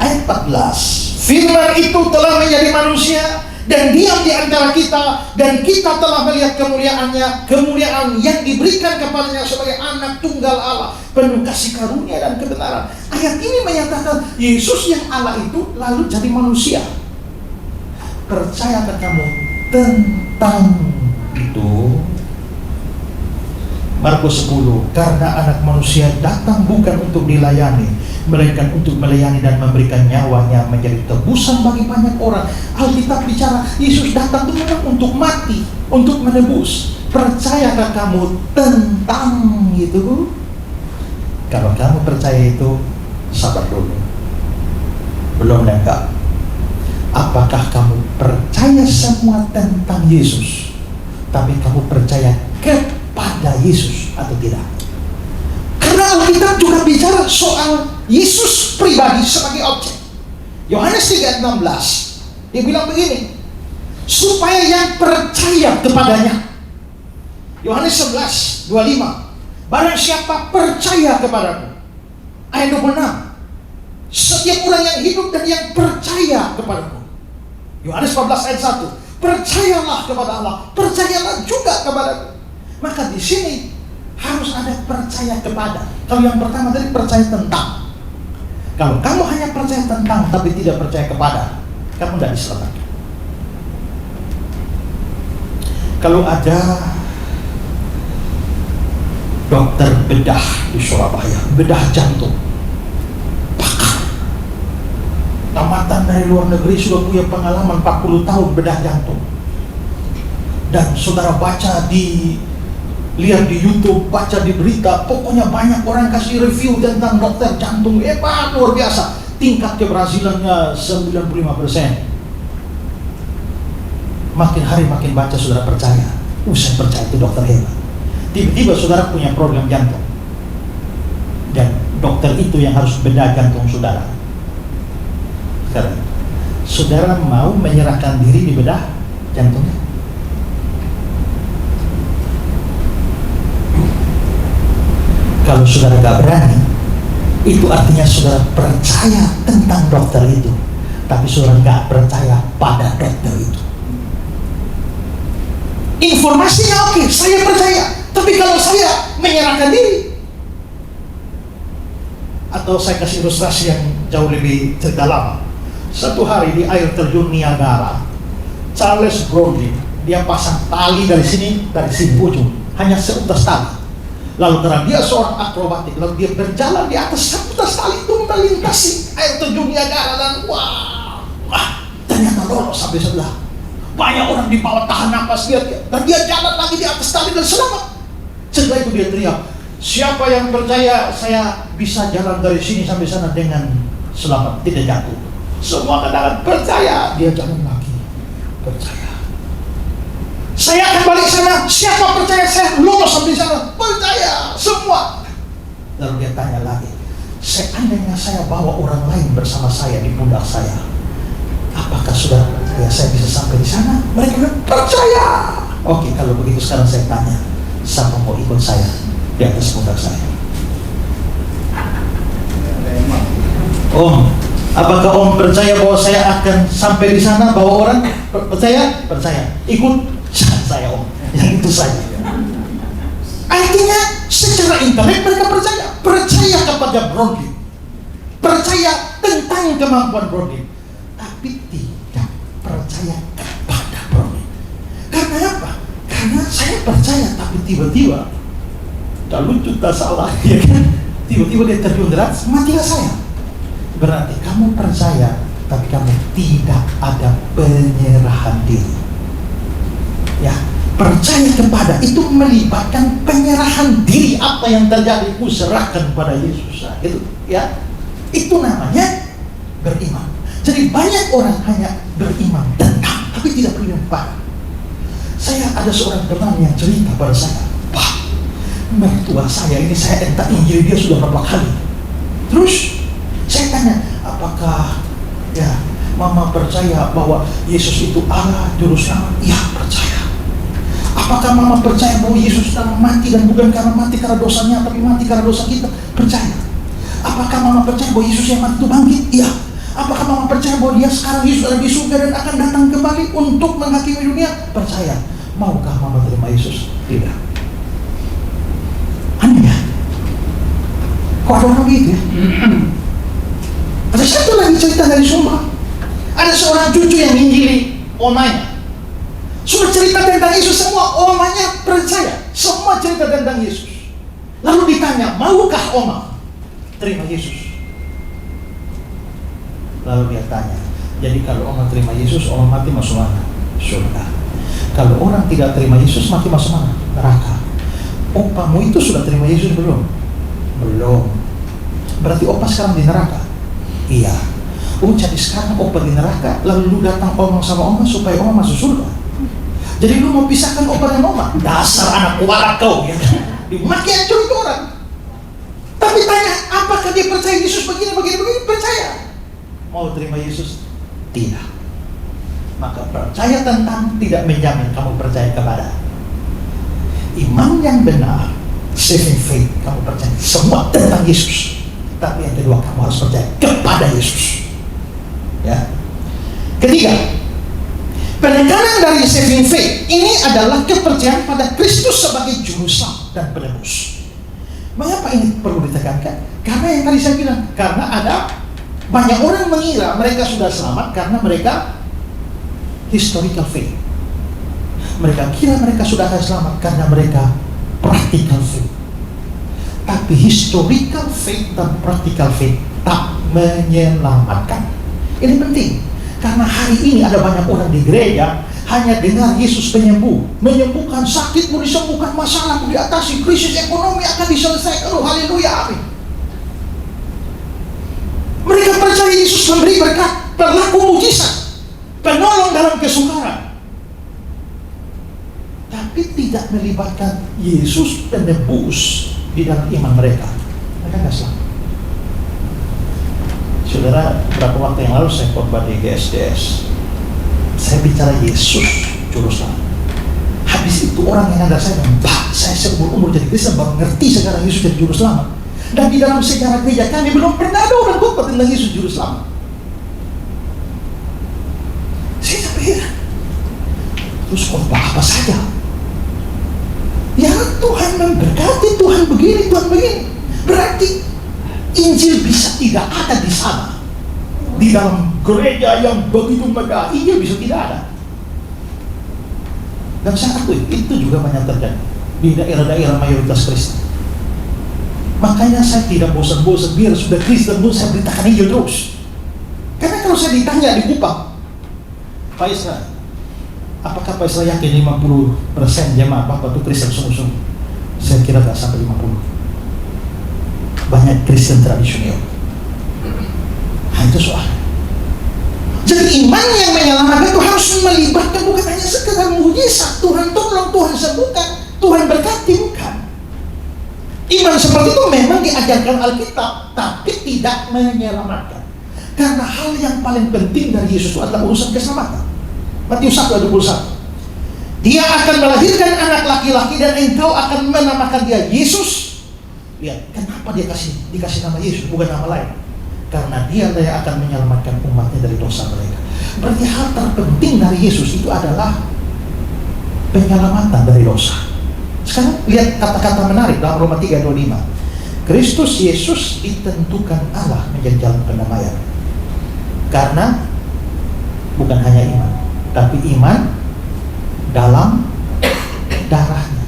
Ayat 14. Firman itu telah menjadi manusia dan diam di antara kita, dan kita telah melihat kemuliaannya, kemuliaan yang diberikan kepadanya sebagai anak tunggal Allah, penuh kasih karunia dan kebenaran. Ayat ini menyatakan Yesus yang Allah itu lalu jadi manusia. Percayakah kamu tentang itu? Markus 10, karena anak manusia datang bukan untuk dilayani, melainkan untuk melayani dan memberikan nyawanya menjadi tebusan bagi banyak orang. Alkitab bicara Yesus datang itu memang untuk mati, untuk menebus. Percayakah kamu tentang itu? Kalau kamu percaya itu, sabar dulu, belum lengkap. Apakah kamu percaya semua tentang Yesus, tapi kamu percaya kepada Yesus atau tidak? Karena Alkitab juga bicara soal Yesus pribadi sebagai objek. Yohanes 3:16 dia bilang begini, supaya yang percaya kepadanya. Yohanes 11:25, barang siapa percaya kepadaku. Ayat 26, setiap orang yang hidup dan yang percaya kepadaku. Yohanes 14 ayat 1, percayalah kepada Allah, percayalah juga kepadaku. Maka di sini harus ada percaya kepada. Kalau yang pertama tadi percaya tentang. Kalau kamu hanya percaya tentang tapi tidak percaya kepada, kamu tidak diselamatkan. Kalau ada dokter bedah di Surabaya, bedah jantung, pakar, tamatan dari luar negeri, sudah punya pengalaman 40 tahun bedah jantung, dan saudara baca lihat di YouTube, baca di berita, pokoknya banyak orang kasih review tentang dokter jantung, hebat, luar biasa, tingkat keberhasilannya 95%. Makin hari makin baca, saudara percaya, saya percaya itu dokter hebat. tiba-tiba saudara punya problem jantung, dan dokter itu yang harus bedah jantung saudara. Sekarang, saudara mau menyerahkan diri di bedah jantungnya? Kalau saudara gak berani, itu artinya saudara percaya tentang dokter itu, tapi saudara gak percaya pada dokter itu. Informasinya oke, saya percaya, tapi kalau saya menyerahkan diri, atau saya kasih ilustrasi yang jauh lebih cerita lama. Satu hari di air terjun Niagara, Charles Browning, dia pasang tali dari sini ujung, hanya seutas tali. Lalu karena dia seorang akrobatik, lalu dia berjalan di atas seutas tali itu melintasi air terjun Niagara, dan ternyata lolos sampai sebelah. Banyak orang di bawah tahan napas dia, dan dia jalan lagi di atas tali dan selamat. Setelah itu dia teriak, siapa yang percaya saya bisa jalan dari sini sampai sana dengan selamat, tidak jatuh? Semua katakan percaya. Dia jalan lagi, percaya. Saya akan balik sana, siapa percaya saya lolos sampai sana? Percaya, semua. Lalu dia tanya lagi, seandainya saya bawa orang lain bersama saya di pundak saya, apakah saudara percaya saya bisa sampai di sana? Mereka bilang percaya. Oke, kalau begitu sekarang saya tanya, siapa mau ikut saya di atas pundak saya? Om, apakah Om percaya bahwa saya akan sampai di sana bawa orang? Percaya? Percaya. Ikut? Jangan saya Om, yang itu saja. Artinya secara intelek mereka percaya kepada Browning, percaya tentang kemampuan Browning, tapi tidak percaya kepada Browning. Karena apa? Karena saya percaya, tapi tiba-tiba tak lucu, tak salah, ya kan? Tiba-tiba dia terjun deras, matilah saya. Berarti kamu percaya, tapi kamu tidak ada penyerahan diri. Ya, percaya kepada itu melibatkan penyerahan diri. Apa yang terjadi, ku serahkan pada Yesus. Itu, ya, itu namanya beriman. Jadi banyak orang hanya beriman tentang, tapi tidak beriman pada. Saya ada seorang teman yang cerita pada saya, Pak, mertua saya ini saya entak Injil dia sudah berapa kali. Terus saya tanya, apakah ya mama percaya bahwa Yesus itu Allah juru selamat? Iya, percaya. Apakah mama percaya bahwa Yesus telah mati dan bukan karena mati karena dosanya, tapi mati karena dosa kita? Percaya. Apakah mama percaya bahwa Yesus yang mati itu bangkit? Iya. Apakah mama percaya bahwa dia sekarang Yesus ada di surga dan akan datang kembali untuk menghakimi dunia? Percaya. Maukah mama terima Yesus? Tidak. Aneh ya? Kok ada orang begitu ya? Ada satu lagi cerita dari Sumba. Ada seorang cucu yang menginjili omanya. Sudah cerita tentang Yesus, semua omanya percaya. Semua cerita tentang Yesus. Lalu ditanya, maukah oma terima Yesus? Lalu dia tanya, jadi kalau oma terima Yesus, oma mati masuk mana? Surga. Kalau orang tidak terima Yesus, mati masuk mana? Neraka. Opamu itu sudah terima Yesus belum? Belum. Berarti opa sekarang di neraka? Iya. Oh, jadi sekarang opa di neraka, lalu lu datang omong sama oma supaya oma masuk surga. Jadi lu mau pisahkan opa dan oma? Dasar anak warak kau, ya. Dimaki hancur itu orang. Tapi tanya, apakah dia percaya Yesus begini? Percaya. Mau terima Yesus? Tidak. Maka percaya tentang tidak menjamin kamu percaya kepada. Iman yang benar, saving faith, kamu percaya semua tentang Yesus. Tapi yang kedua, kamu harus percaya kepada Yesus. Ya. Ketiga, penekanan dari saving faith ini adalah kepercayaan pada Kristus sebagai juru selamat dan penebus. Mengapa ini perlu ditekankan? Karena yang tadi saya bilang, karena ada banyak orang mengira mereka sudah selamat karena mereka historical faith. Mereka kira mereka sudah akan selamat karena mereka practical faith. Tapi historical faith dan practical faith tak menyelamatkan. Ini penting. Karena hari ini ada banyak orang di gereja hanya dengar Yesus penyembuh, menyembuhkan sakitmu disembuhkan, masalahmu diatasi, krisis ekonomi akan diselesaikan. Oh, haleluya, amin. Mereka percaya Yesus memberi berkat, berlaku mujizat, penolong dalam kesukaran. Tapi tapi tidak melibatkan Yesus penebus di dalam iman mereka nggak selamat. Saudara, beberapa waktu yang lalu saya khotbah di GSDS. Saya bicara Yesus juru selamat. Habis itu orang yang ada saya bilang, Pak, saya seumur-umur jadi Kristen baru ngerti sekarang Yesus jadi juru selamat. Dan di dalam sejarah gereja kami belum pernah ada orang khotbah tentang Yesus juru selamat. Saya sampai heran. Terus khotbah apa saja? Ya Tuhan memberkati, Tuhan begini, Tuhan begini. Berarti Injil bisa tidak ada di sana. Di dalam gereja yang begitu megah, Injil bisa tidak ada. Dan saya akui, itu juga banyak terjadi di daerah-daerah mayoritas Kristen. Makanya saya tidak bosan-bosan, biar sudah Kristen pun saya beritakan Injil terus. Karena kalau saya ditanya di Kupang, Pak Isra, apakah Pak Isra yakin 50% jemaat Bapak itu Kristen sungguh-sungguh? Saya kira tak sampai 50. Banyak Kristen tradisional. Nah, itu soal. Jadi iman yang menyelamatkan itu harus melibatkan, bukan hanya sekedar mujizat, Tuhan tolong, Tuhan sembuhkan, Tuhan berkati, bukan. Iman seperti itu memang diajarkan Alkitab, tapi tidak menyelamatkan. Karena hal yang paling penting dari Yesus itu adalah urusan keselamatan. Matius 1:21. Dia akan melahirkan anak laki-laki dan engkau akan menamakan dia Yesus. Lihat, kenapa dia dikasih nama Yesus, bukan nama lain? Karena dia yang akan menyelamatkan umatnya dari dosa mereka. Berarti hal terpenting dari Yesus itu adalah penyelamatan dari dosa. Sekarang lihat kata-kata menarik dalam Roma 3:25. Kristus Yesus ditentukan Allah menjadi jalan pendamaian. Karena bukan hanya iman, tapi iman dalam darahnya.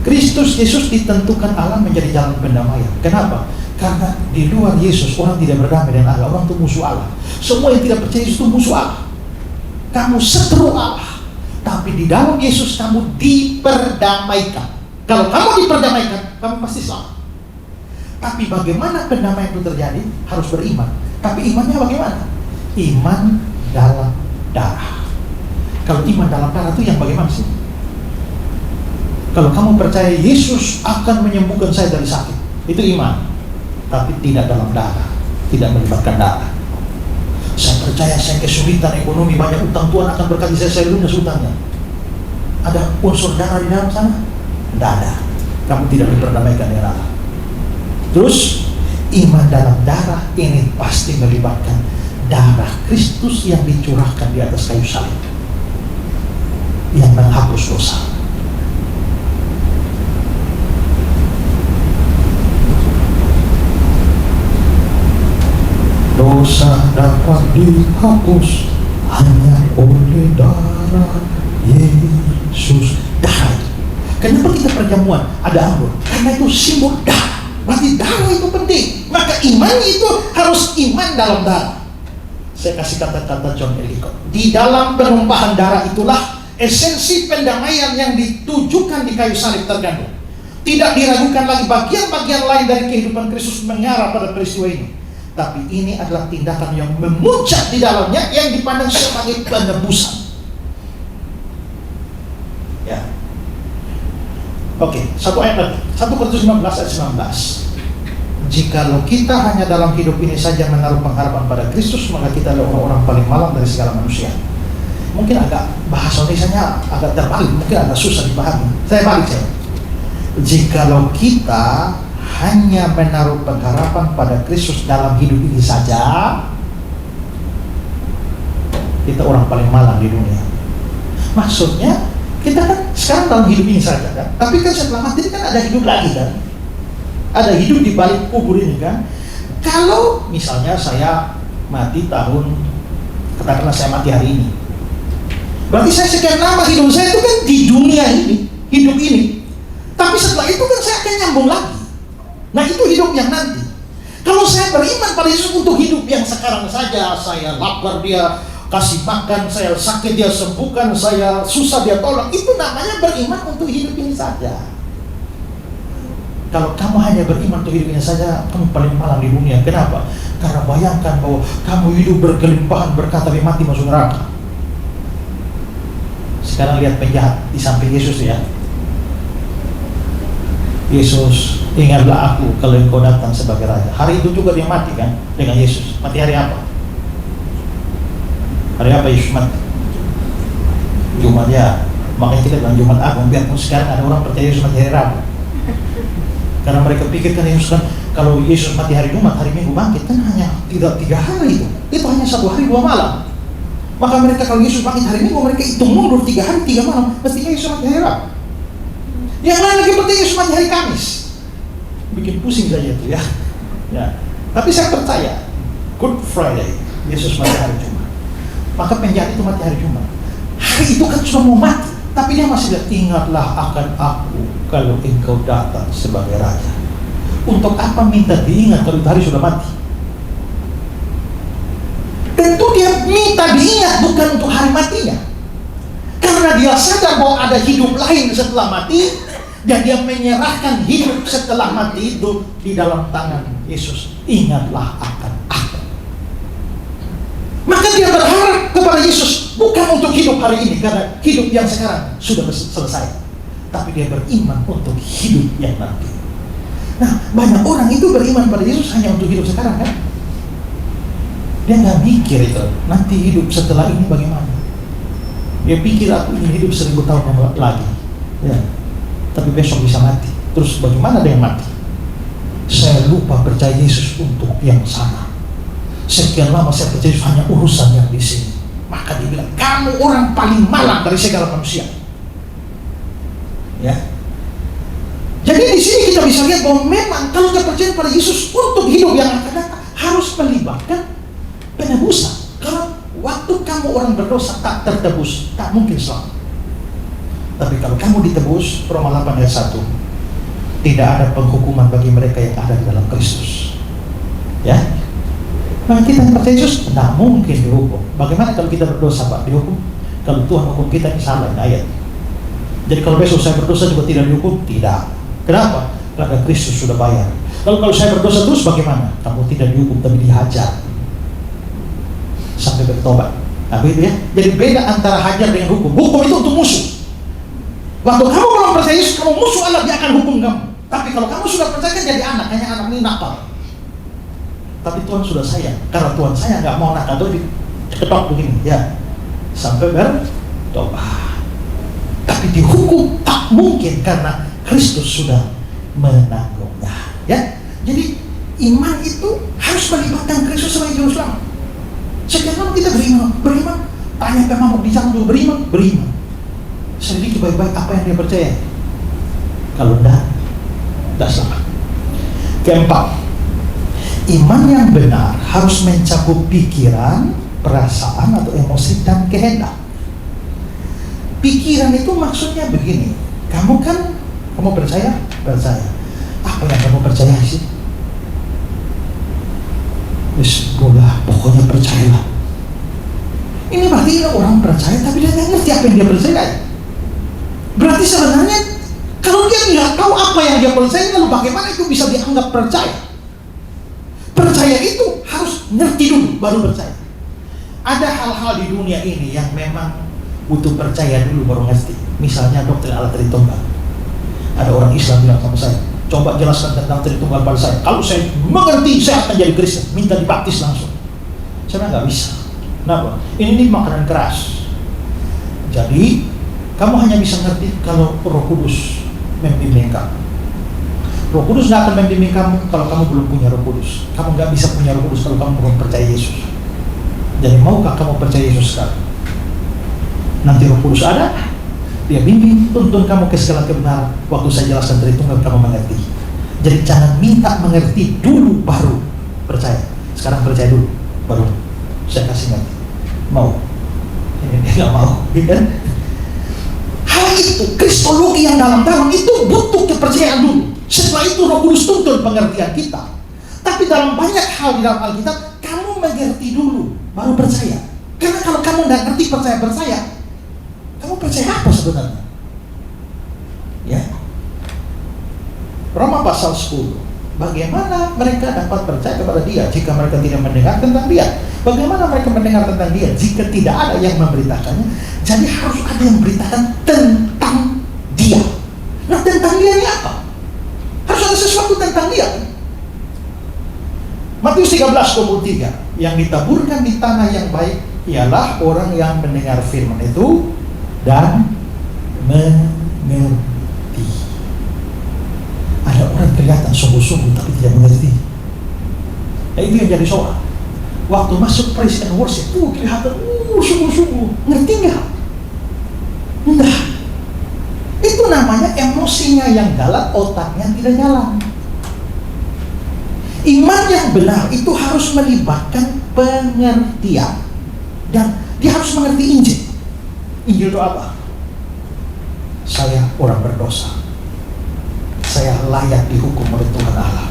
Kristus Yesus ditentukan Allah menjadi jalan pendamaian. Kenapa? Karena di luar Yesus orang tidak berdamai dengan Allah. Orang itu musuh Allah. Semua yang tidak percaya Yesus itu musuh Allah. Kamu seteru Allah. Tapi di dalam Yesus kamu diperdamaikan. Kalau kamu diperdamaikan, kamu pasti selamat. Tapi bagaimana pendamaian itu terjadi? Harus beriman. Tapi imannya bagaimana? Iman dalam darah. Kalau iman dalam darah itu yang bagaimana sih? Kalau kamu percaya Yesus akan menyembuhkan saya dari sakit, itu iman. Tapi tidak dalam darah, tidak melibatkan darah. Saya percaya saya kesulitan ekonomi, banyak utang, Tuhan akan berkati saya lunas utangnya. Ada unsur darah di dalam sana? Tidak ada. Kamu tidak diperdamaikan dengan Allah. Terus iman dalam darah ini pasti melibatkan darah Kristus yang dicurahkan di atas kayu salib, yang menghapus dosa. Dosa dapat dihapus hanya oleh darah Yesus. Darah. Kenapa kita perjamuan ada anggur? Karena itu simbol darah. Berarti darah itu penting. Maka iman itu harus iman dalam darah. Saya kasih kata-kata John Ellicott. Di dalam penumpahan darah itulah esensi pendamaian yang ditujukan di kayu salib tergandung. Tidak diragukan lagi bagian-bagian lain dari kehidupan Kristus mengarah pada peristiwa ini. Tapi ini adalah tindakan yang memuncak di dalamnya, yang dipandang sebagai penebusan. Ya. Oke, satu ayat lagi. 1 Korintus 15 ayat 19. Jikalau kita hanya dalam hidup ini saja menaruh pengharapan pada Kristus, maka kita adalah orang-orang paling malang dari segala manusia. Mungkin agak bahasa Indonesia agak terbalik, mungkin agak susah dipahami. Saya balik saya. Jikalau kita hanya menaruh pengharapan pada Kristus dalam hidup ini saja, kita orang paling malang di dunia. Maksudnya kita kan sekarang dalam hidup ini saja kan, tapi kan setelah mati kan ada hidup lagi kan, ada hidup di balik kubur ini kan. Kalau misalnya saya mati tahun, katakanlah saya mati hari ini, berarti saya sekian lama hidup saya itu kan di dunia ini, hidup ini. Tapi setelah itu kan saya akan nyambung lagi. Nah itu hidup yang nanti. Kalau saya beriman pada Yesus untuk hidup yang sekarang saja, saya lapar dia kasih makan, saya sakit dia sembuhkan, saya susah dia tolong, itu namanya beriman untuk hidup ini saja. Kalau kamu hanya beriman untuk hidup ini saja, kamu paling malang di dunia. Kenapa? Karena bayangkan bahwa kamu hidup berkelimpahan berkat tapi mati masuk neraka. Sekarang lihat penjahat di samping Yesus ya. Yesus, ingatlah aku kalau engkau datang sebagai raja. Hari itu juga dia mati kan dengan Yesus. Mati hari apa? Hari apa Yesus mati? Jumat ya. Makanya kita bilang Jumat Agung. Biarpun sekarang ada orang percaya Yesus mati hari Rabu. Karena mereka pikirkan Yesus kan, kalau Yesus mati hari Jumat, hari Minggu bangkit kan hanya tidak 3 hari itu. Itu hanya 1 hari 2 malam. Maka mereka kalau Yesus bangkit hari Minggu, mereka hitung mundur 3 hari 3 malam. Mestinya Yesus mati hari Rabu. Yang lain lagi percaya Yesus mati hari Kamis. Bikin pusing saja itu ya. Tapi saya percaya Good Friday Yesus mati hari Jumat. Maka penjahat itu mati hari Jumat. Hari itu kan sudah mau mati, tapi dia masih bilang, ingatlah akan aku kalau engkau datang sebagai raja. Untuk apa minta diingat kalau itu hari sudah mati? Tentu dia minta diingat bukan untuk hari matinya, karena dia sadar bahwa ada hidup lain setelah mati, dan dia menyerahkan hidup setelah mati itu di dalam tangan Yesus. Ingatlah akan aku. Maka dia berharap kepada Yesus bukan untuk hidup hari ini, karena hidup yang sekarang sudah selesai, tapi dia beriman untuk hidup yang nanti. Nah, banyak orang itu beriman pada Yesus hanya untuk hidup sekarang kan? Dia nggak mikir itu nanti hidup setelah ini bagaimana. Dia pikir aku ingin hidup 1000 tahun yang lagi ya, tapi besok bisa mati. Terus bagaimana dia mati? Saya lupa percaya Yesus untuk yang sana. Sekian lama saya percaya hanya urusan yang di sini. Maka dia bilang, kamu orang paling malang dari segala manusia. Ya. Jadi di sini kita bisa lihat bahwa memang kalau kita percaya pada Yesus untuk hidup yang akan datang harus melibatkan penebusan. Kalau waktu kamu orang berdosa tak tertebus, tak mungkin selamat. Tapi kalau kamu ditebus, Roma 8 ayat 1, tidak ada penghukuman bagi mereka yang ada di dalam Kristus. Ya. Nah, kita percaya Yesus tidak mungkin dihukum. Bagaimana kalau kita berdosa Pak dihukum? Kalau Tuhan hukum kita ini salah ini ayat. Jadi kalau besok saya berdosa juga tidak dihukum? Tidak. Kenapa? Karena Kristus sudah bayar. Kalau saya berdosa terus bagaimana? Kamu tidak dihukum tapi dihajar sampai bertobat. Nah begitu ya. Jadi beda antara hajar dengan hukum. Hukum itu untuk musuh. Waktu kamu belum percaya Yesus, kamu musuh Allah, dia akan hukum kamu. Tapi kalau kamu sudah percaya kan jadi anak, hanya anak ini nakal. Tapi Tuhan sudah sayang. Karena Tuhan sayang nggak mau nakal tuh diketok begini ya sampai bertobat. Tapi dihukum tak mungkin karena Kristus sudah menanggungnya. Ya, jadi iman itu harus melibatkan Kristus sebagai juru selamat. Sekarang kita beriman. Tanya ke mabuk di sana dulu, beriman. Selidiki baik-baik apa yang dia percaya. Kalau tidak salah. Keempat, iman yang benar harus mencakup pikiran, perasaan atau emosi dan kehendak. Pikiran itu maksudnya begini, kamu percaya? Apa yang kamu percaya sih? Bismillah, pokoknya percayalah. Ini berarti orang percaya tapi dia tidak ngerti apa yang dia percaya. Berarti sebenarnya kalau dia tidak tahu apa yang dia percaya, lalu bagaimana itu bisa dianggap percaya? Percaya itu harus ngerti dulu baru percaya. Ada hal-hal di dunia ini yang memang butuh percaya dulu baru ngerti. Misalnya doktrin Allah Tritunggal. Ada orang Islam bilang sama saya, coba jelaskan tentang Tritunggal pada saya. Kalau saya mengerti, saya akan jadi Kristen, minta dibaptis langsung. Saya nggak bisa. Kenapa? Ini makanan keras. Jadi kamu hanya bisa ngerti kalau Roh Kudus membimbing kamu. Roh Kudus nggak akan membimbing kamu kalau kamu belum punya Roh Kudus. Kamu nggak bisa punya Roh Kudus kalau kamu belum percaya Yesus. Jadi maukah kamu percaya Yesus sekarang? Nanti Roh Kudus ada, dia bimbing, tuntun kamu ke segala kebenaran. Waktu saya jelaskan Tritunggal kamu mengerti. Jadi jangan minta mengerti dulu baru percaya. Sekarang percaya dulu baru saya kasih ngerti. Mau? Ini dia nggak mau, kan? Hal itu, kristologi yang dalam-dalam itu butuh kepercayaan dulu. Setelah itu Roh Kudus tuntun pengertian kita. Tapi dalam banyak hal di dalam Alkitab, kamu mengerti dulu baru percaya. Karena kalau kamu nggak ngerti percaya, kamu percaya apa sebenarnya? Ya. Roma pasal 10 Bagaimana mereka dapat percaya kepada Dia jika mereka tidak mendengar tentang Dia? Bagaimana mereka mendengar tentang Dia jika tidak ada yang memberitakannya? Jadi harus ada yang memberitakan tentang Dia. Nah, tentang Dia ini apa? Harus ada sesuatu tentang Dia. Matius 13:23, yang ditaburkan di tanah yang baik ialah orang yang mendengar firman itu dan mengerti. Ada orang kelihatan sungguh-sungguh tapi tidak mengerti. Nah, itu yang jadi soal. Waktu masuk praise and worship, kelihatan sungguh-sungguh. Ngerti nggak? Enggak. Itu namanya emosinya yang jalan, otaknya tidak jalan. Iman yang benar itu harus melibatkan pengertian. Dan dia harus mengerti Injil. Injil itu apa? Saya orang berdosa. Saya layak dihukum oleh Tuhan Allah.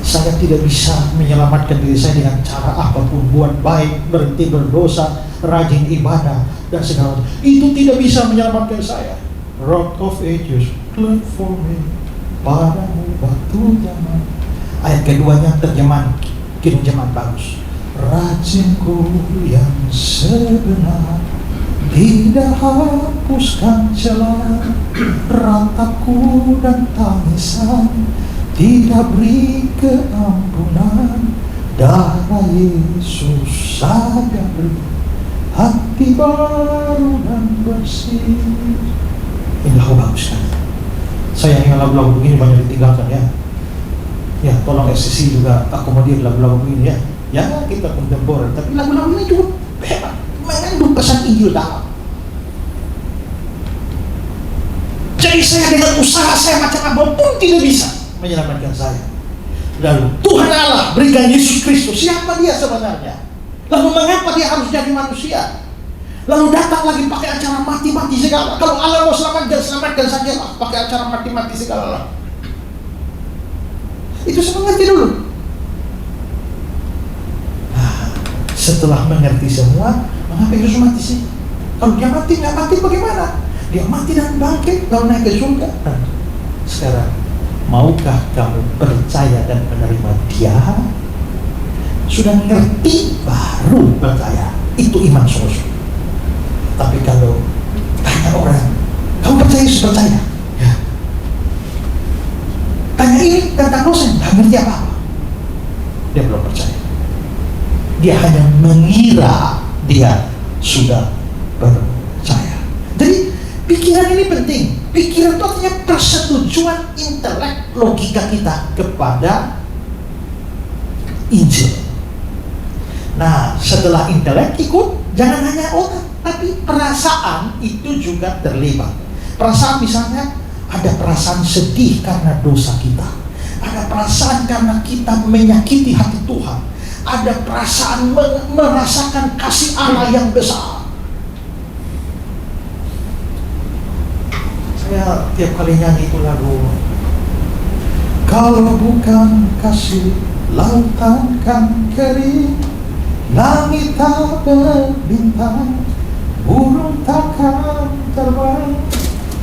Saya tidak bisa menyelamatkan diri saya dengan cara apapun, buat baik, berhenti berdosa, rajin ibadah, dan segala macam. Itu tidak bisa menyelamatkan saya. Rock of Ages, clap for me, padamu batu zaman. Ayat keduanya terjemahan King James bagus. Rajinku yang sebenar tidak hapuskan celah, ratapku dan tangisan tidak beri keampunan. Darah Yesus saja beri hati baru dan bersih. Ini lagu bagus kan? Saya ingat lagu-lagu begini banyak ditinggalkan ya. Ya, tolong SCC juga akomodir lagu-lagu begini ya. Ya, kita kontemporer, tapi lagu-lagu ini cukup hebat, mengandung pesan Injil dalam. Jadi saya dengan usaha saya macam apapun tidak bisa menyelamatkan saya. Lalu Tuhan Allah berikan Yesus Kristus. Siapa Dia sebenarnya? Lalu mengapa Dia harus jadi manusia? Lalu datang lagi pakai acara mati-mati segala. Kalau Allah mau selamatkan saja lah, pakai acara mati-mati segala lah. Itu saya mengerti dulu. Nah, setelah mengerti semua, mengapa Yesus mati sih? Kalau Dia mati, nggak mati bagaimana? Dia mati dan bangkit, lalu naik ke surga. Nah, sekarang, maukah kamu percaya dan menerima Dia? Sudah ngerti, baru percaya. Itu iman sungguh. Tapi kalau tanya orang, kamu percaya Yesus? Percaya? Ya. Tanya ini tentang dosa, nggak ngerti apa-apa. Dia belum percaya. Dia hanya mengira dia sudah percaya. Jadi pikiran ini penting. Pikiran itu artinya persetujuan intelek logika kita kepada Injil. Nah, setelah intelek ikut, jangan hanya otak, tapi perasaan itu juga terlibat. Perasaan misalnya, ada perasaan sedih karena dosa kita. Ada perasaan karena kita menyakiti hati Tuhan. Ada perasaan merasakan kasih Allah yang besar. Saya tiap kali nyanyi itu lagu, kalau bukan kasih, lautan kan kering, langit tak berbintang, burung takkan terbang.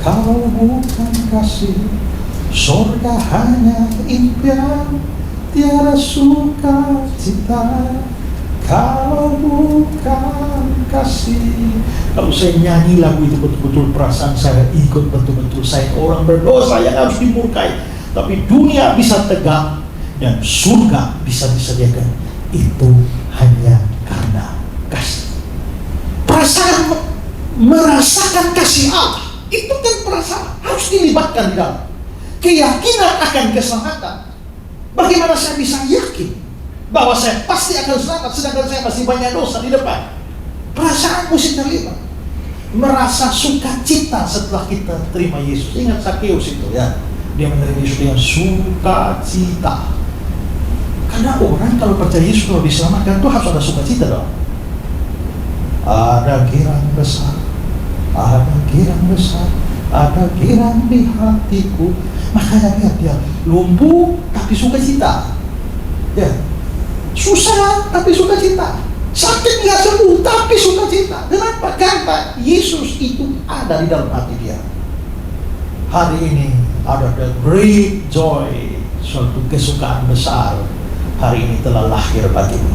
Kalau bukan kasih, surga hanya impian, tiada sukacita. Kalau bukan kasih. Kalau saya nyanyi lagu itu betul-betul perasaan saya ikut betul-betul. Saya orang berdosa yang harus dimurkai, tapi dunia bisa tegak dan surga bisa disediakan. Itu hanya karena kasih. Perasaan merasakan kasih Allah itu kan perasaan harus dilibatkan di dalam keyakinan akan keselamatan. Bagaimana saya bisa yakin bahwa saya pasti akan selamat sedangkan saya masih banyak dosa di depan? Perasaan mesti terlibat. Merasa sukacita setelah kita terima Yesus. Ingat Sakeus itu ya, dia menerima Yesus dengan sukacita. Karena orang kalau percaya Yesus kalau diselamatkan itu harus ada sukacita dong. Ada girang besar, ada girang besar, ada girang di hatiku. Makanya lihat dia lumpuh tapi sukacita. Ya, susah tapi sukacita, sakit nggak sembuh tapi sukacita. Kenapa? Karena Yesus itu ada di dalam hati dia. Hari ini ada the great joy suatu kesukaan besar hari ini telah lahir bagimu.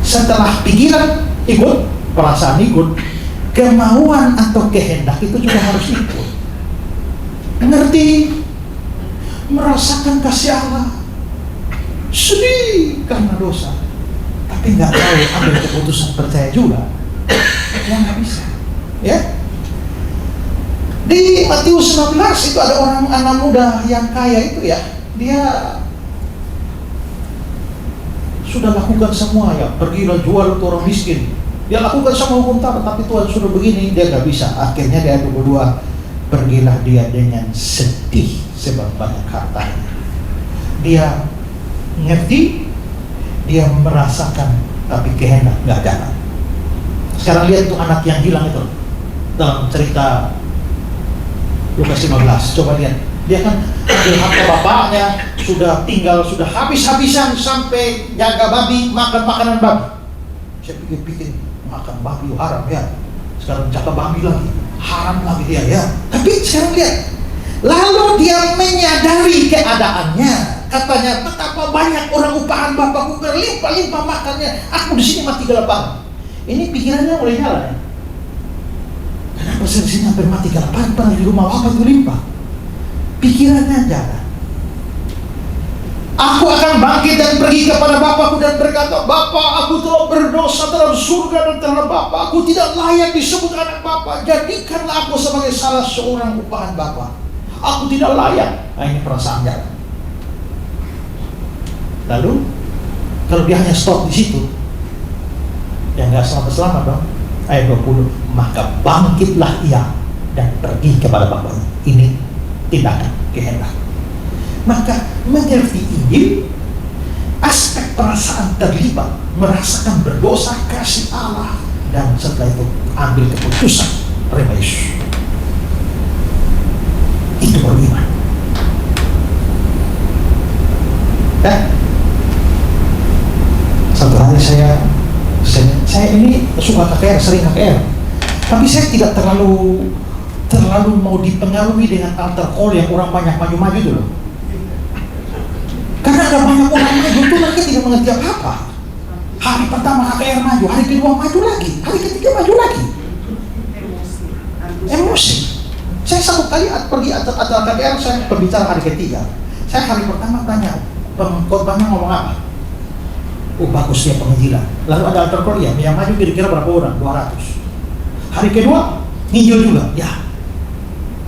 Setelah pikiran ikut, perasaan ikut, kemauan atau kehendak itu juga harus ikut. Mengerti, merasakan kasih Allah, sedih karena dosa, tapi nggak tahu ambil keputusan percaya juga, ya nggak bisa. Ya, di Matius 19 itu ada orang anak muda yang kaya itu ya, dia sudah lakukan semua ya, pergilah jual ke orang miskin, dia lakukan semua hukum Taurat, tapi Tuhan suruh begini, dia nggak bisa. Akhirnya dia berdua, pergilah dia dengan sedih sebab banyak hartanya. Dia ngerti, dia merasakan, tapi kehendak nggak jalan. Sekarang lihat tuh anak yang hilang itu dalam cerita Lukas 15, coba lihat. Dia kan ambil harta bapaknya, sudah tinggal, sudah habis-habisan sampai jaga babi, makan makanan babi. Saya pikir-pikir, makan babi haram ya, sekarang jaga babi lagi, haram lagi dia ya. Tapi sekarang lihat, lalu dia menyadari keadaannya. Katanya, betapa banyak orang upahan bapakku berlimpah-limpah makannya, aku di sini mati kelaparan. Ini pikirannya mulai jalan ya. Kenapa saya di sini hampir mati kelaparan, padahal di rumah bapak itu limpah? Pikirannya jalan. Aku akan bangkit dan pergi kepada bapakku dan berkata, Bapak, aku telah berdosa terhadap surga dan terhadap Bapak. Aku tidak layak disebut anak Bapak. Jadikanlah aku sebagai salah seorang upahan Bapak. Aku tidak layak. Nah, ini perasaan jalan. Lalu kalau dia hanya stop di situ, ya nggak selamat-selamat dong. Ayat 20, maka bangkitlah ia dan pergi kepada bapaknya. Ini tindakan kehendak. Maka mengerti Injil, aspek perasaan terlibat, merasakan berdosa, kasih Allah, dan setelah itu ambil keputusan terima Yesus. Itu beriman. Satu hari saya ini suka KKR, sering KKR, tapi saya tidak terlalu mau dipengaruhi dengan altar call yang orang banyak maju-maju itu loh. Karena ada banyak orang maju itu mereka tidak mengerti apa-apa. Hari pertama KKR maju, hari kedua maju lagi, hari ketiga maju lagi. Emosi. Saya satu kali pergi acara KKR, saya berbicara hari ketiga. Saya hari pertama tanya, pengkhotbahnya ngomong apa? Oh bagus ya penginjilan. Lalu ada altar call ya, yang maju kira-kira berapa orang? 200. Hari kedua, nginjil juga, ya.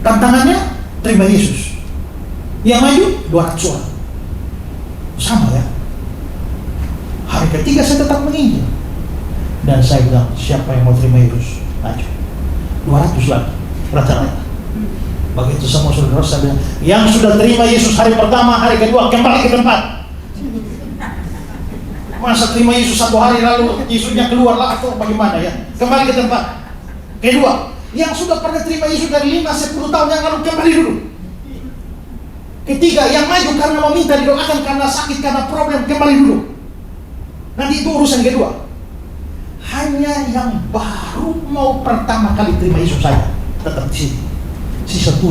Tantangannya, terima Yesus. Yang maju, 200 orang. Sama ya. Hari ketiga saya tetap menginjil. Dan saya bilang, siapa yang mau terima Yesus? Maju. 200 lagi, rata-rata. Begitu semua saudara saya bilang, yang sudah terima Yesus hari pertama, hari kedua, kembali ke tempat. Masa terima Yesus satu hari lalu Yesusnya keluar lah atau bagaimana ya? Kembali ke tempat. Kedua, yang sudah pernah terima Yesus dari 5-10 tahun yang lalu, kembali dulu. Ketiga, yang maju karena meminta didoakan karena sakit, karena problem, kembali dulu. Nanti itu urusan kedua. Hanya yang baru mau pertama kali terima Yesus saya tetap di sini. Sisa 7.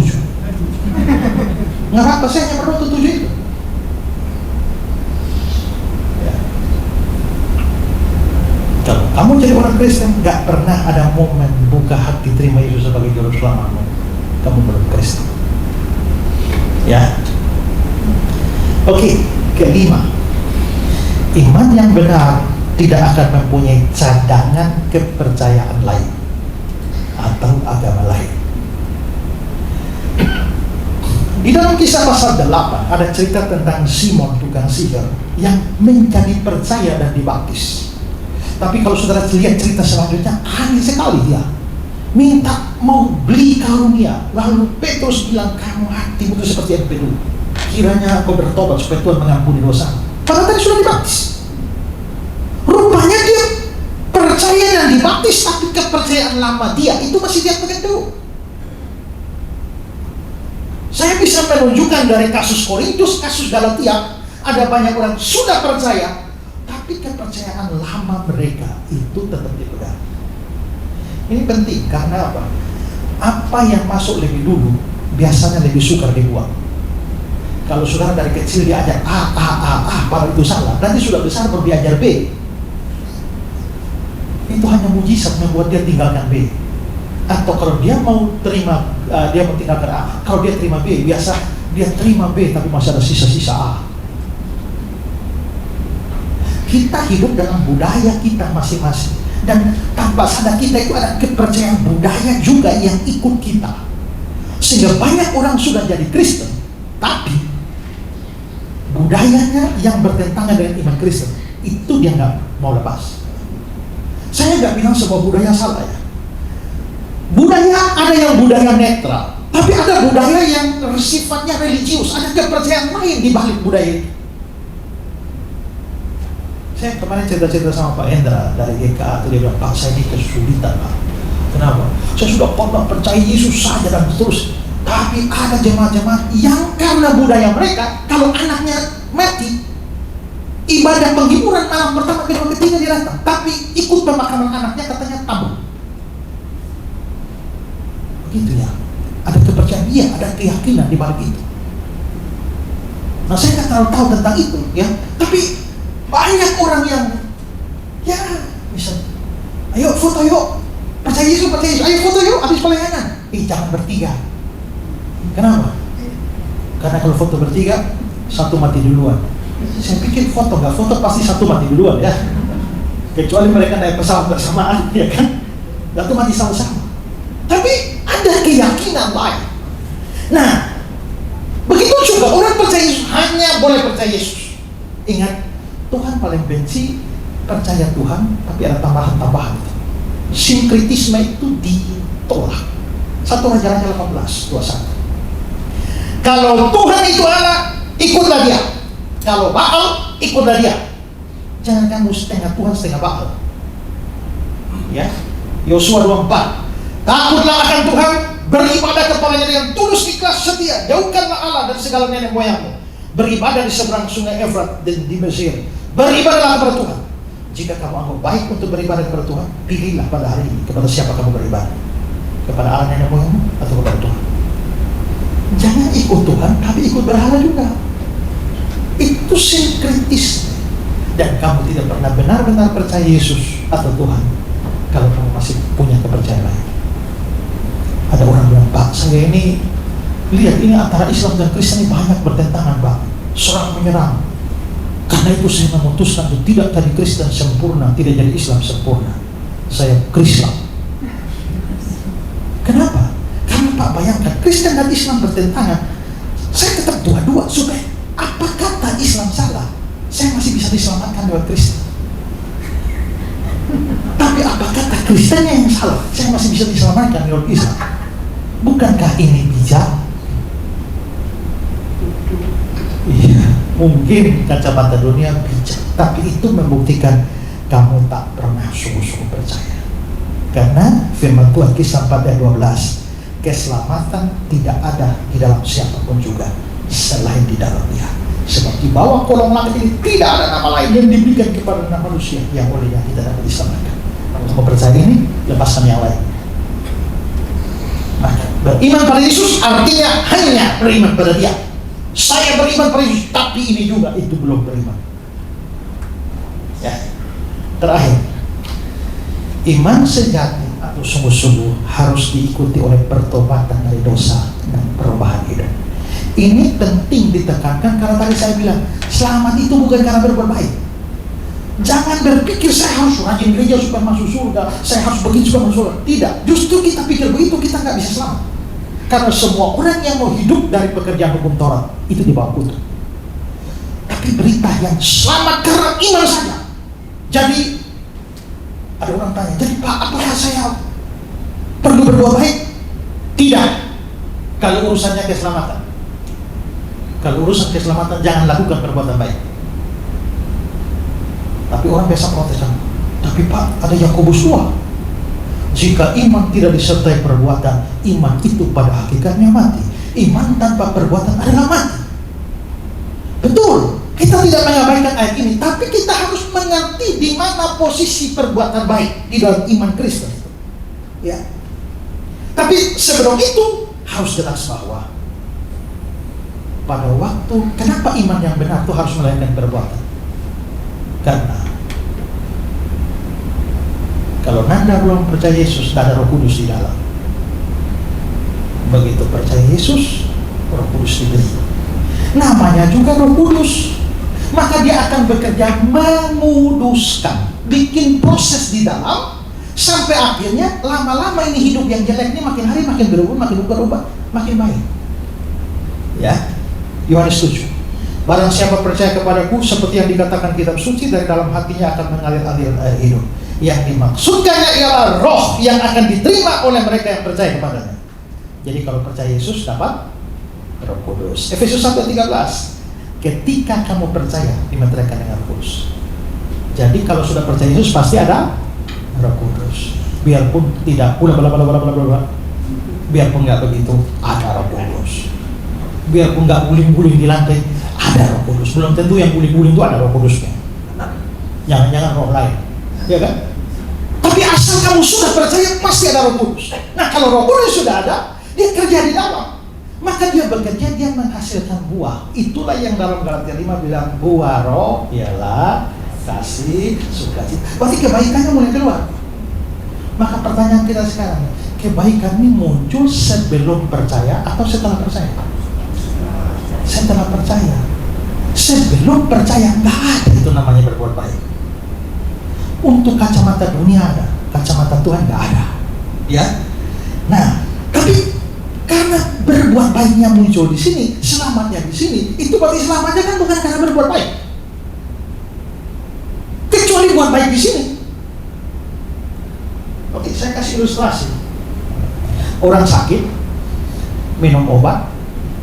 Ngapa saya hanya berdoa 7 itu? Kalau kamu jadi orang Kristen, gak pernah ada momen buka hati terima Yesus sebagai juru selamatmu, kamu belum Kristen. Ya. Oke, kelima, iman yang benar tidak akan mempunyai cadangan kepercayaan lain atau agama lain. Di dalam Kisah pasal 8 ada cerita tentang Simon tukang sihir yang menjadi percaya dan dibaptis. Tapi kalau saudara lihat cerita selanjutnya, aneh sekali dia minta mau beli karunia. Lalu Petrus bilang, kamu hatimu itu seperti empedu, kiranya kau bertobat supaya Tuhan mengampuni dosa. Padahal tadi sudah dibaptis. Rupanya dia percaya dan dibaptis, tapi kepercayaan lama dia itu masih dia pegang dulu. Saya bisa menunjukkan dari kasus Korintus, kasus Galatia, ada banyak orang sudah percaya, tapi kepercayaan lama mereka itu tetap dipegang. Ini penting karena apa? Apa yang masuk lebih dulu biasanya lebih sukar dibuang. Kalau saudara dari kecil diajar A, baru itu salah. Nanti sudah besar baru diajar B. Itu hanya mujizat membuat dia tinggalkan B. Atau kalau dia mau terima, dia mau tinggalkan A. Kalau dia terima B, biasa dia terima B tapi masih ada sisa-sisa A. Kita hidup dalam budaya kita masing-masing, dan tanpa sadar kita itu ada kepercayaan budaya juga yang ikut kita, sehingga banyak orang sudah jadi Kristen tapi budayanya yang bertentangan dengan iman Kristen itu dia nggak mau lepas. Saya nggak bilang sebuah budaya salah ya. Budaya ada yang budaya netral, tapi ada budaya yang sifatnya religius, ada kepercayaan lain di balik budaya itu. Saya kemarin cerita-cerita sama Pak Endra dari GKA, dia bilang, Pak, saya ini kesulitan, Pak. Kenapa? Saya sudah percaya Yesus saja dan terus. Tapi ada jemaat-jemaat yang karena budaya mereka, kalau anaknya mati, ibadah penghiburan malam pertama, kedua, ketiga dia datang. Tapi ikut pemakaman anaknya katanya tabu. Begitu ya. Ada kepercayaan, iya, ada keyakinan di balik itu. Nah, saya nggak terlalu tahu tentang itu, ya. Tapi banyak orang yang, ya, misal, ayo foto yuk, percaya Yesus, ayo foto yuk, habis pelayanan. Jangan bertiga. Kenapa? Karena kalau foto bertiga, satu mati duluan. Saya pikir foto, nggak foto pasti satu mati duluan ya. Kecuali mereka naik pesawat bersamaan, ya kan? Satu mati sama-sama. Tapi ada keyakinan lain. Nah, begitu juga orang percaya Yesus hanya boleh percaya Yesus. Ingat, Tuhan paling benci percaya Tuhan tapi ada tambahan-tambahan. Sinkritisme itu ditolak. 1 Raja-Raja 18:21. Kalau Tuhan itu Allah, ikutlah dia. Kalau Baal, ikutlah dia. Jangan kamu setengah Tuhan, setengah Baal. Ya, Yosua 24. Takutlah akan Tuhan, beribadah kepadanya dengan tulus, ikhlas, setia. Jauhkanlah Allah dan segala nenek moyangmu. Beribadah di seberang sungai Efrat dan di Mesir. Beribadahlah kepada Tuhan. Jika kamu anggap baik untuk beribadah kepada Tuhan, pilihlah pada hari ini kepada siapa kamu beribadah. Kepada Allah nenek moyangmu atau kepada Tuhan. Jangan ikut Tuhan, tapi ikut berhala juga. Itu sinkritis. Dan kamu tidak pernah benar-benar percaya Yesus atau Tuhan kalau kamu masih punya kepercayaan lain. Ada orang bilang, Pak, saya ini lihat ini antara Islam dan Kristen ini banyak bertentangan, Pak. Serang menyerang. Karena itu saya memutuskan untuk tidak jadi Kristen sempurna, tidak jadi Islam sempurna. Saya Krislam. Kenapa? Karena Pak, bayangkan Kristen dan Islam bertentangan. Saya tetap dua-dua supaya apa kata Islam salah, saya masih bisa diselamatkan lewat Kristen. Tapi apa kata Kristennya yang salah, saya masih bisa diselamatkan lewat Islam. Bukankah ini bijak? Iya, mungkin kacamata dunia bijak, tapi itu membuktikan kamu tak pernah sungguh-sungguh percaya. Karena firman Tuhan Kisah 4 ayat 12, keselamatan tidak ada di dalam siapapun juga selain di dalam Dia. Sebab di bawah kolong langit ini tidak ada nama lain yang diberikan kepada anak manusia yang olehnya kita dapat diselamatkan. Untuk percaya ini, lepaskan yang lain. Maka beriman pada Yesus artinya hanya beriman pada Dia. Saya beriman pada Yesus, tapi ini juga itu belum beriman. Ya. Terakhir, iman sejati atau sungguh-sungguh harus diikuti oleh pertobatan dari dosa dan perubahan hidup. Ini penting ditekankan karena tadi saya bilang, selamat itu bukan karena berbuat baik. Jangan berpikir saya harus rajin gereja supaya masuk surga, saya harus begitu supaya masuk surga. Tidak, justru kita pikir begitu kita nggak bisa selamat. Karena semua orang yang mau hidup dari pekerjaan hukum Taurat itu di bawah kutuk. Tapi berita yang selamat karena iman saja. Jadi ada orang tanya, jadi Pak, apakah saya perlu berbuat baik? Tidak. Kalau urusannya keselamatan. Kalau urusan keselamatan jangan lakukan perbuatan baik. Tapi orang biasa protes, tapi Pak, ada Yakobus 2. Jika iman tidak disertai perbuatan, iman itu pada hakikatnya mati. Iman tanpa perbuatan adalah mati. Betul, kita tidak mengabaikan ayat ini, tapi kita harus mengerti di mana posisi perbuatan baik di dalam iman Kristen. Ya. Tapi sebelum itu harus jelas bahwa pada waktu, kenapa iman yang benar itu harus melahirkan perbuatan? Karena kalau Nanda belum percaya Yesus, tidak ada Roh Kudus di dalam. Begitu percaya Yesus, Roh Kudus diberi. Namanya juga Roh Kudus. Maka dia akan bekerja menguduskan, bikin proses di dalam, sampai akhirnya lama-lama ini hidup yang jelek ini makin hari makin berubah, makin baik. Ya, Yohanes 7. Barang siapa percaya kepadaku, seperti yang dikatakan kitab suci, dari dalam hatinya akan mengalir air hidup. Yang dimaksudkannya ialah roh yang akan diterima oleh mereka yang percaya kepadanya. Jadi kalau percaya Yesus dapat Roh Kudus. Efesus 1:13. Ketika kamu percaya dimeteraikan dengan Roh Kudus. Jadi kalau sudah percaya Yesus pasti ada Roh Kudus. Biarpun tidak biarpun nggak begitu, ada Roh Kudus. Biarpun nggak guling-guling di lantai, ada Roh Kudus. Belum tentu yang guling-guling itu ada Roh Kudusnya. Jangan-jangan roh lain, ya kan? Tapi asal kamu sudah percaya pasti ada Roh Kudus. Nah kalau Roh Kudus sudah ada, dia kerja di dalam. Maka dia bekerja, dia menghasilkan buah. Itulah yang dalam Galatia 5 bilang buah roh ialah kasih, sukacita. Berarti kebaikannya mulai keluar. Maka pertanyaan kita sekarang, kebaikan ini muncul sebelum percaya atau setelah percaya? Setelah percaya. Sebelum percaya nggak ada itu namanya berbuat baik. Untuk kacamata dunia ada, kacamata Tuhan nggak ada. Ya. Nah, tapi karena berbuat baiknya muncul di sini, selamatnya di sini, itu berarti selamatnya kan bukan karena berbuat baik. Kecuali buat baik di sini. Oke, saya kasih ilustrasi. Orang sakit, minum obat,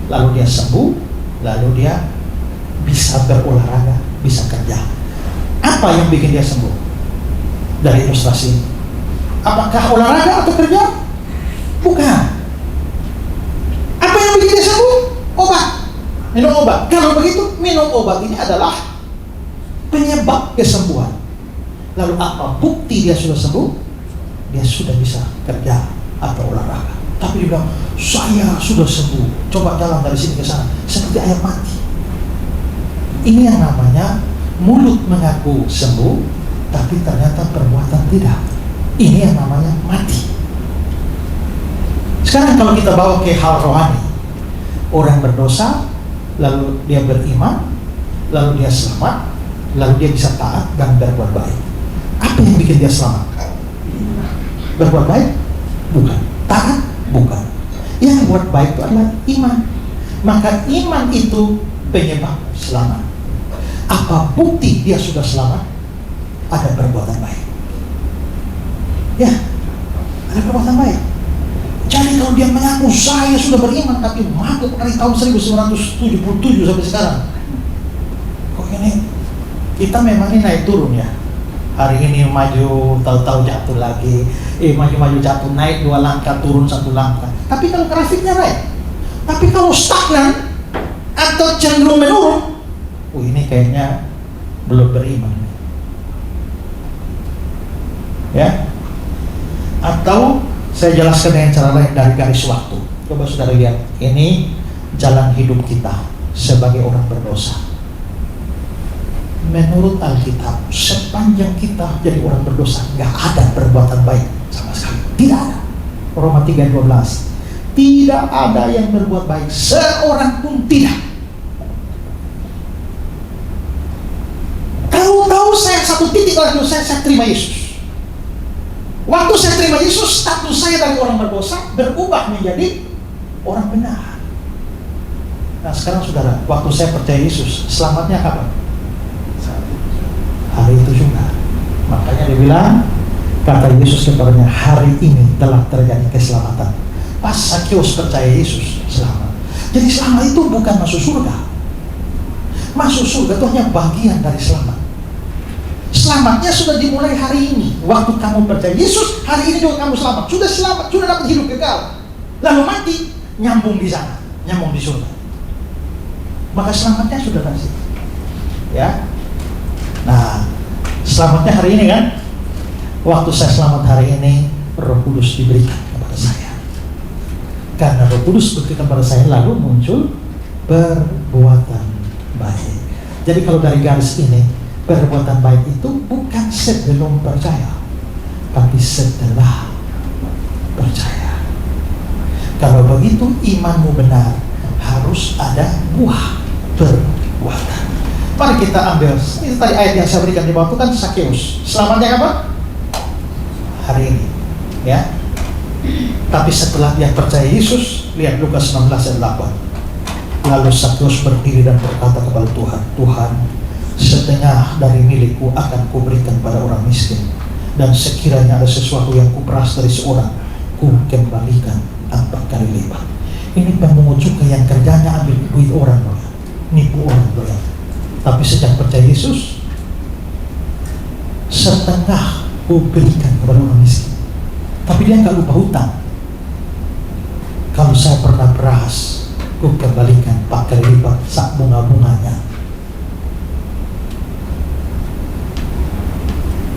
lalu dia sembuh, lalu dia bisa berolahraga, bisa kerja. Apa yang bikin dia sembuh? Dari ilustrasi ini. Apakah olahraga atau kerja? Bukan. Apa yang bikin dia sembuh? Obat. Minum obat. Kalau begitu, minum obat ini adalah penyebab kesembuhan. Lalu apa bukti dia sudah sembuh? Dia sudah bisa kerja atau olahraga. Tapi dia bilang, saya sudah sembuh. Coba jalan dari sini ke sana. Seperti ayam mati. Ini yang namanya mulut mengaku sembuh, tapi ternyata perbuatan tidak. Ini yang namanya mati. Sekarang kalau kita bawa ke hal rohani, orang berdosa, lalu dia beriman, lalu dia selamat, lalu dia bisa taat dan berbuat baik. Apa yang bikin dia selamat? Berbuat baik? Bukan. Taat? Bukan. Yang buat baik itu adalah iman. Maka iman itu penyebab selamat. Apa bukti dia sudah selamat? Ada perbuatan baik. Ya, ada perbuatan baik. Jadi kalau dia mengaku saya sudah beriman tapi mati dari tahun 1977 sampai sekarang, kok ini kita memang ini naik turun ya. Hari ini maju, tahu-tahu jatuh lagi, maju-maju jatuh, naik 2 langkah, turun 1 langkah. Tapi kalau grafiknya naik, tapi kalau stagnan atau cenderung menurun, ini kayaknya belum beriman. Ya, atau saya jelaskan dengan cara lain dari garis waktu. Coba saudara lihat, ini jalan hidup kita sebagai orang berdosa. Menurut Alkitab, sepanjang kita jadi orang berdosa, nggak ada perbuatan baik sama sekali. Tidak ada. Roma 3:12. Tidak ada yang berbuat baik, seorang pun tidak. Tahu-tahu saya satu titik lagi, saya terima Yesus. Waktu saya terima Yesus, status saya dari orang berdosa berubah menjadi orang benar. Nah sekarang saudara, waktu saya percaya Yesus, selamatnya kapan? Hari itu juga. Makanya dia bilang, kata Yesus kepadanya, hari ini telah terjadi keselamatan. Pas Sakius percaya Yesus, selamat. Jadi selamat itu bukan masuk surga. Masuk surga itu hanya bagian dari selamat. Selamatnya sudah dimulai hari ini. Waktu kamu percaya Yesus, hari ini juga kamu selamat. Sudah selamat, sudah dapat hidup kekal. Lalu mati, nyambung di sana, nyambung di surga. Maka selamatnya sudah dari situ. Ya. Nah, selamatnya hari ini kan? Waktu saya selamat hari ini, Roh Kudus diberikan kepada saya. Karena Roh Kudus diberikan kepada saya, lalu muncul perbuatan baik. Jadi kalau dari garis ini, perbuatan baik itu bukan sebelum percaya, tapi setelah percaya. Kalau begitu imanmu benar, harus ada buah perbuatan. Mari kita ambil, ini tadi ayat yang saya berikan di bawah itu kan Sakeus. Selamatnya apa? Hari ini, ya. Tapi setelah dia percaya Yesus, lihat Lukas 16 ayat 8. Lalu Sakeus berdiri dan berkata kepada Tuhan, Tuhan, setengah dari milikku akan kuberikan pada orang miskin, dan sekiranya ada sesuatu yang kuperas dari seorang, ku kembalikan 4 kali lipat. Ini pemungut cukai yang kerjanya ambil duit orang, nipu orang, tapi sejak percaya Yesus, setengah ku berikan kepada orang miskin. Tapi dia nggak lupa hutang. Kalau saya pernah beras, ku kembalikan 4 kali lipat sak bunga-bunganya.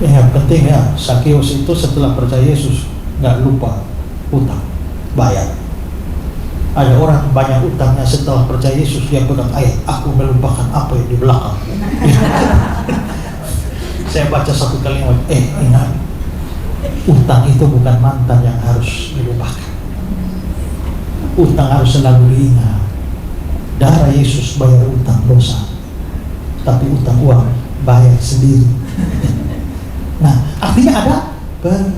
Yang penting ya, Sakeus itu setelah percaya Yesus nggak lupa hutang, bayar. Ada orang banyak utangnya setelah percaya Yesus, dia pegang ayat, aku melupakan apa yang di belakang. Saya baca satu kalimat, ingat, utang itu bukan mantan yang harus dilupakan. Utang harus selalu diingat. Darah Yesus bayar utang dosa, tapi utang uang bayar sendiri. Nah, artinya ada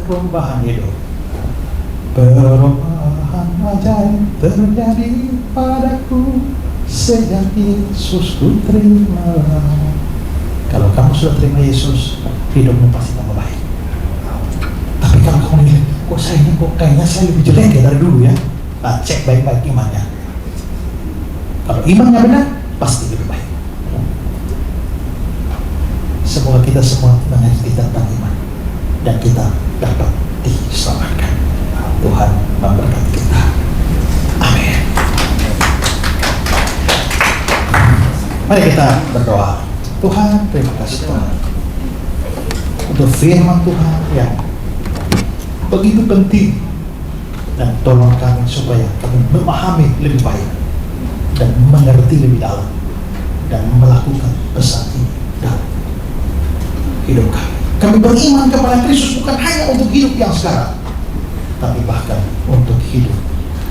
perubahan hidup. Perubahan ajaib terjadi padaku sejak Yesus ku terima. Kalau kamu sudah terima Yesus, hidupmu pasti tambah baik. Tapi kalau kamu lihat, kok saya ini kok kayaknya saya lebih jelek ya dari dulu ya, nah, cek baik-baik imannya. Kalau imannya benar, pasti lebih baik. Semoga kita semua mengerti tentang iman dan kita dapat diselamatkan. Tuhan memberkati kita. Amin. Mari kita berdoa. Tuhan, terima kasih Tuhan untuk firman Tuhan yang begitu penting, dan tolong kami supaya kami memahami lebih baik dan mengerti lebih dalam dan melakukan pesan ini dalam hidup kami. Kami beriman kepada Kristus bukan hanya untuk hidup yang sekarang, tapi bahkan untuk hidup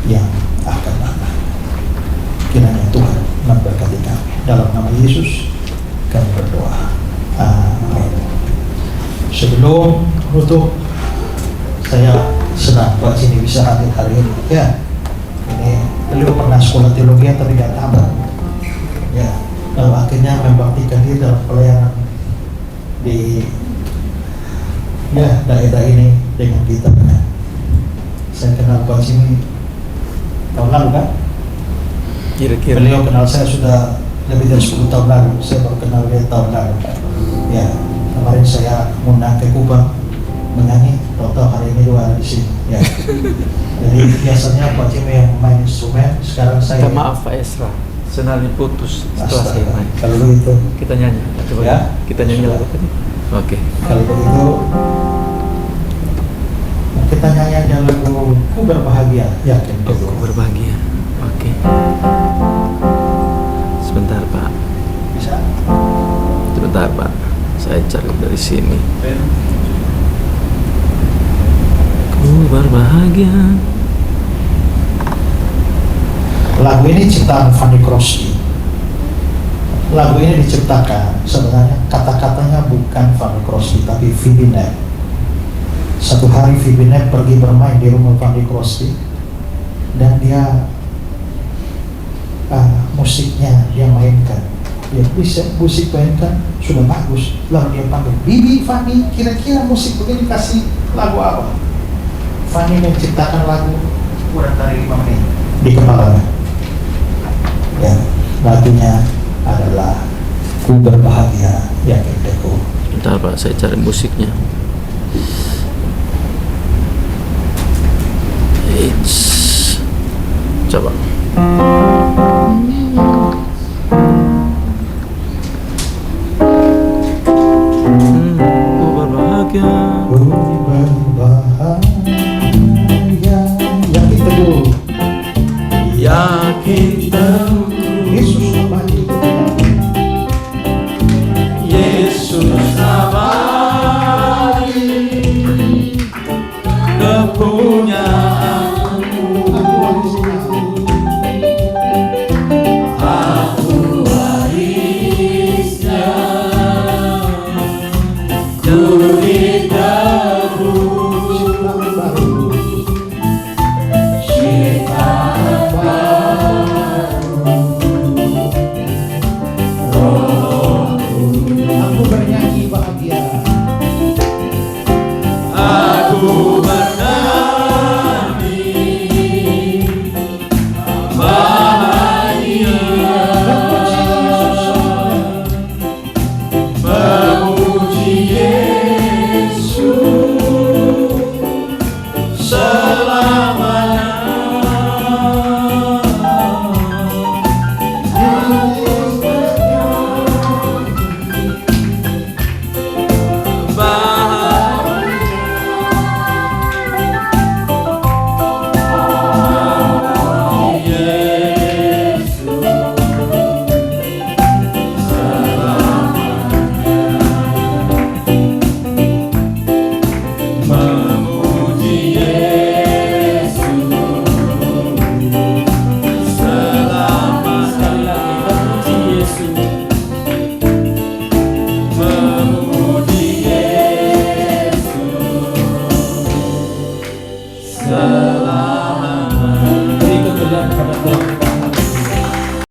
yang akan datang. Kiranya Tuhan memberkati kami. Dalam nama Yesus kami berdoa. Amin. Sebelum menutup, saya senang Pak Cini bisa hadir hari ini. Ya, ini beliau pernah sekolah teologi tapi tidak tamat. Ya, lalu akhirnya membaktikan diri dalam pelayanan di daerah ini dengan kita. Saya kenal Pak Cini tahun lalu kan? Kira-kira Beliau kenal saya sudah lebih dari 10 tahun lalu. Saya baru kenal dia tahun lalu. Ya, kemarin saya ngundang ke Kupang menyanyi, total hari ini 2 ada di sini. Ya. Jadi biasanya Pak Cimi yang main instrumen, sekarang saya. maaf Pak Esra, senarnya putus setelah saya main. Kalau begitu Kita nyanyi, coba ya? kita nyanyi lagu tadi. Oke. Kalau begitu kita nyanyi aja lagu Ku Berbahagia. Yakin Aku berbahagia. Oke. Sebentar Pak. bisa? Sebentar Pak. Saya cari dari sini. Ku berbahagia. Lagu ini ciptaan Fanny Crosby. Lagu ini diciptakan, sebenarnya kata-katanya bukan Fanny Crosby tapi Phoebe Knapp. Satu hari Phoebe Knapp pergi bermain di rumah Fanny Crosby, dan dia musiknya dia mainkan, dia bisa musik mainkan sudah bagus, lalu dia panggil Bibi Fanny, kira-kira musik begini kasih lagu apa? Fanny menciptakan lagu kurang dari 5 menit di kepalanya. Ya, lagunya adalah Ku Berbahagia Yakin Teguh. Bentar Pak, saya cari musiknya. Coba. Ku berbahagia. Ku berbahagia Yakin Teguh. Yakin tahu Aku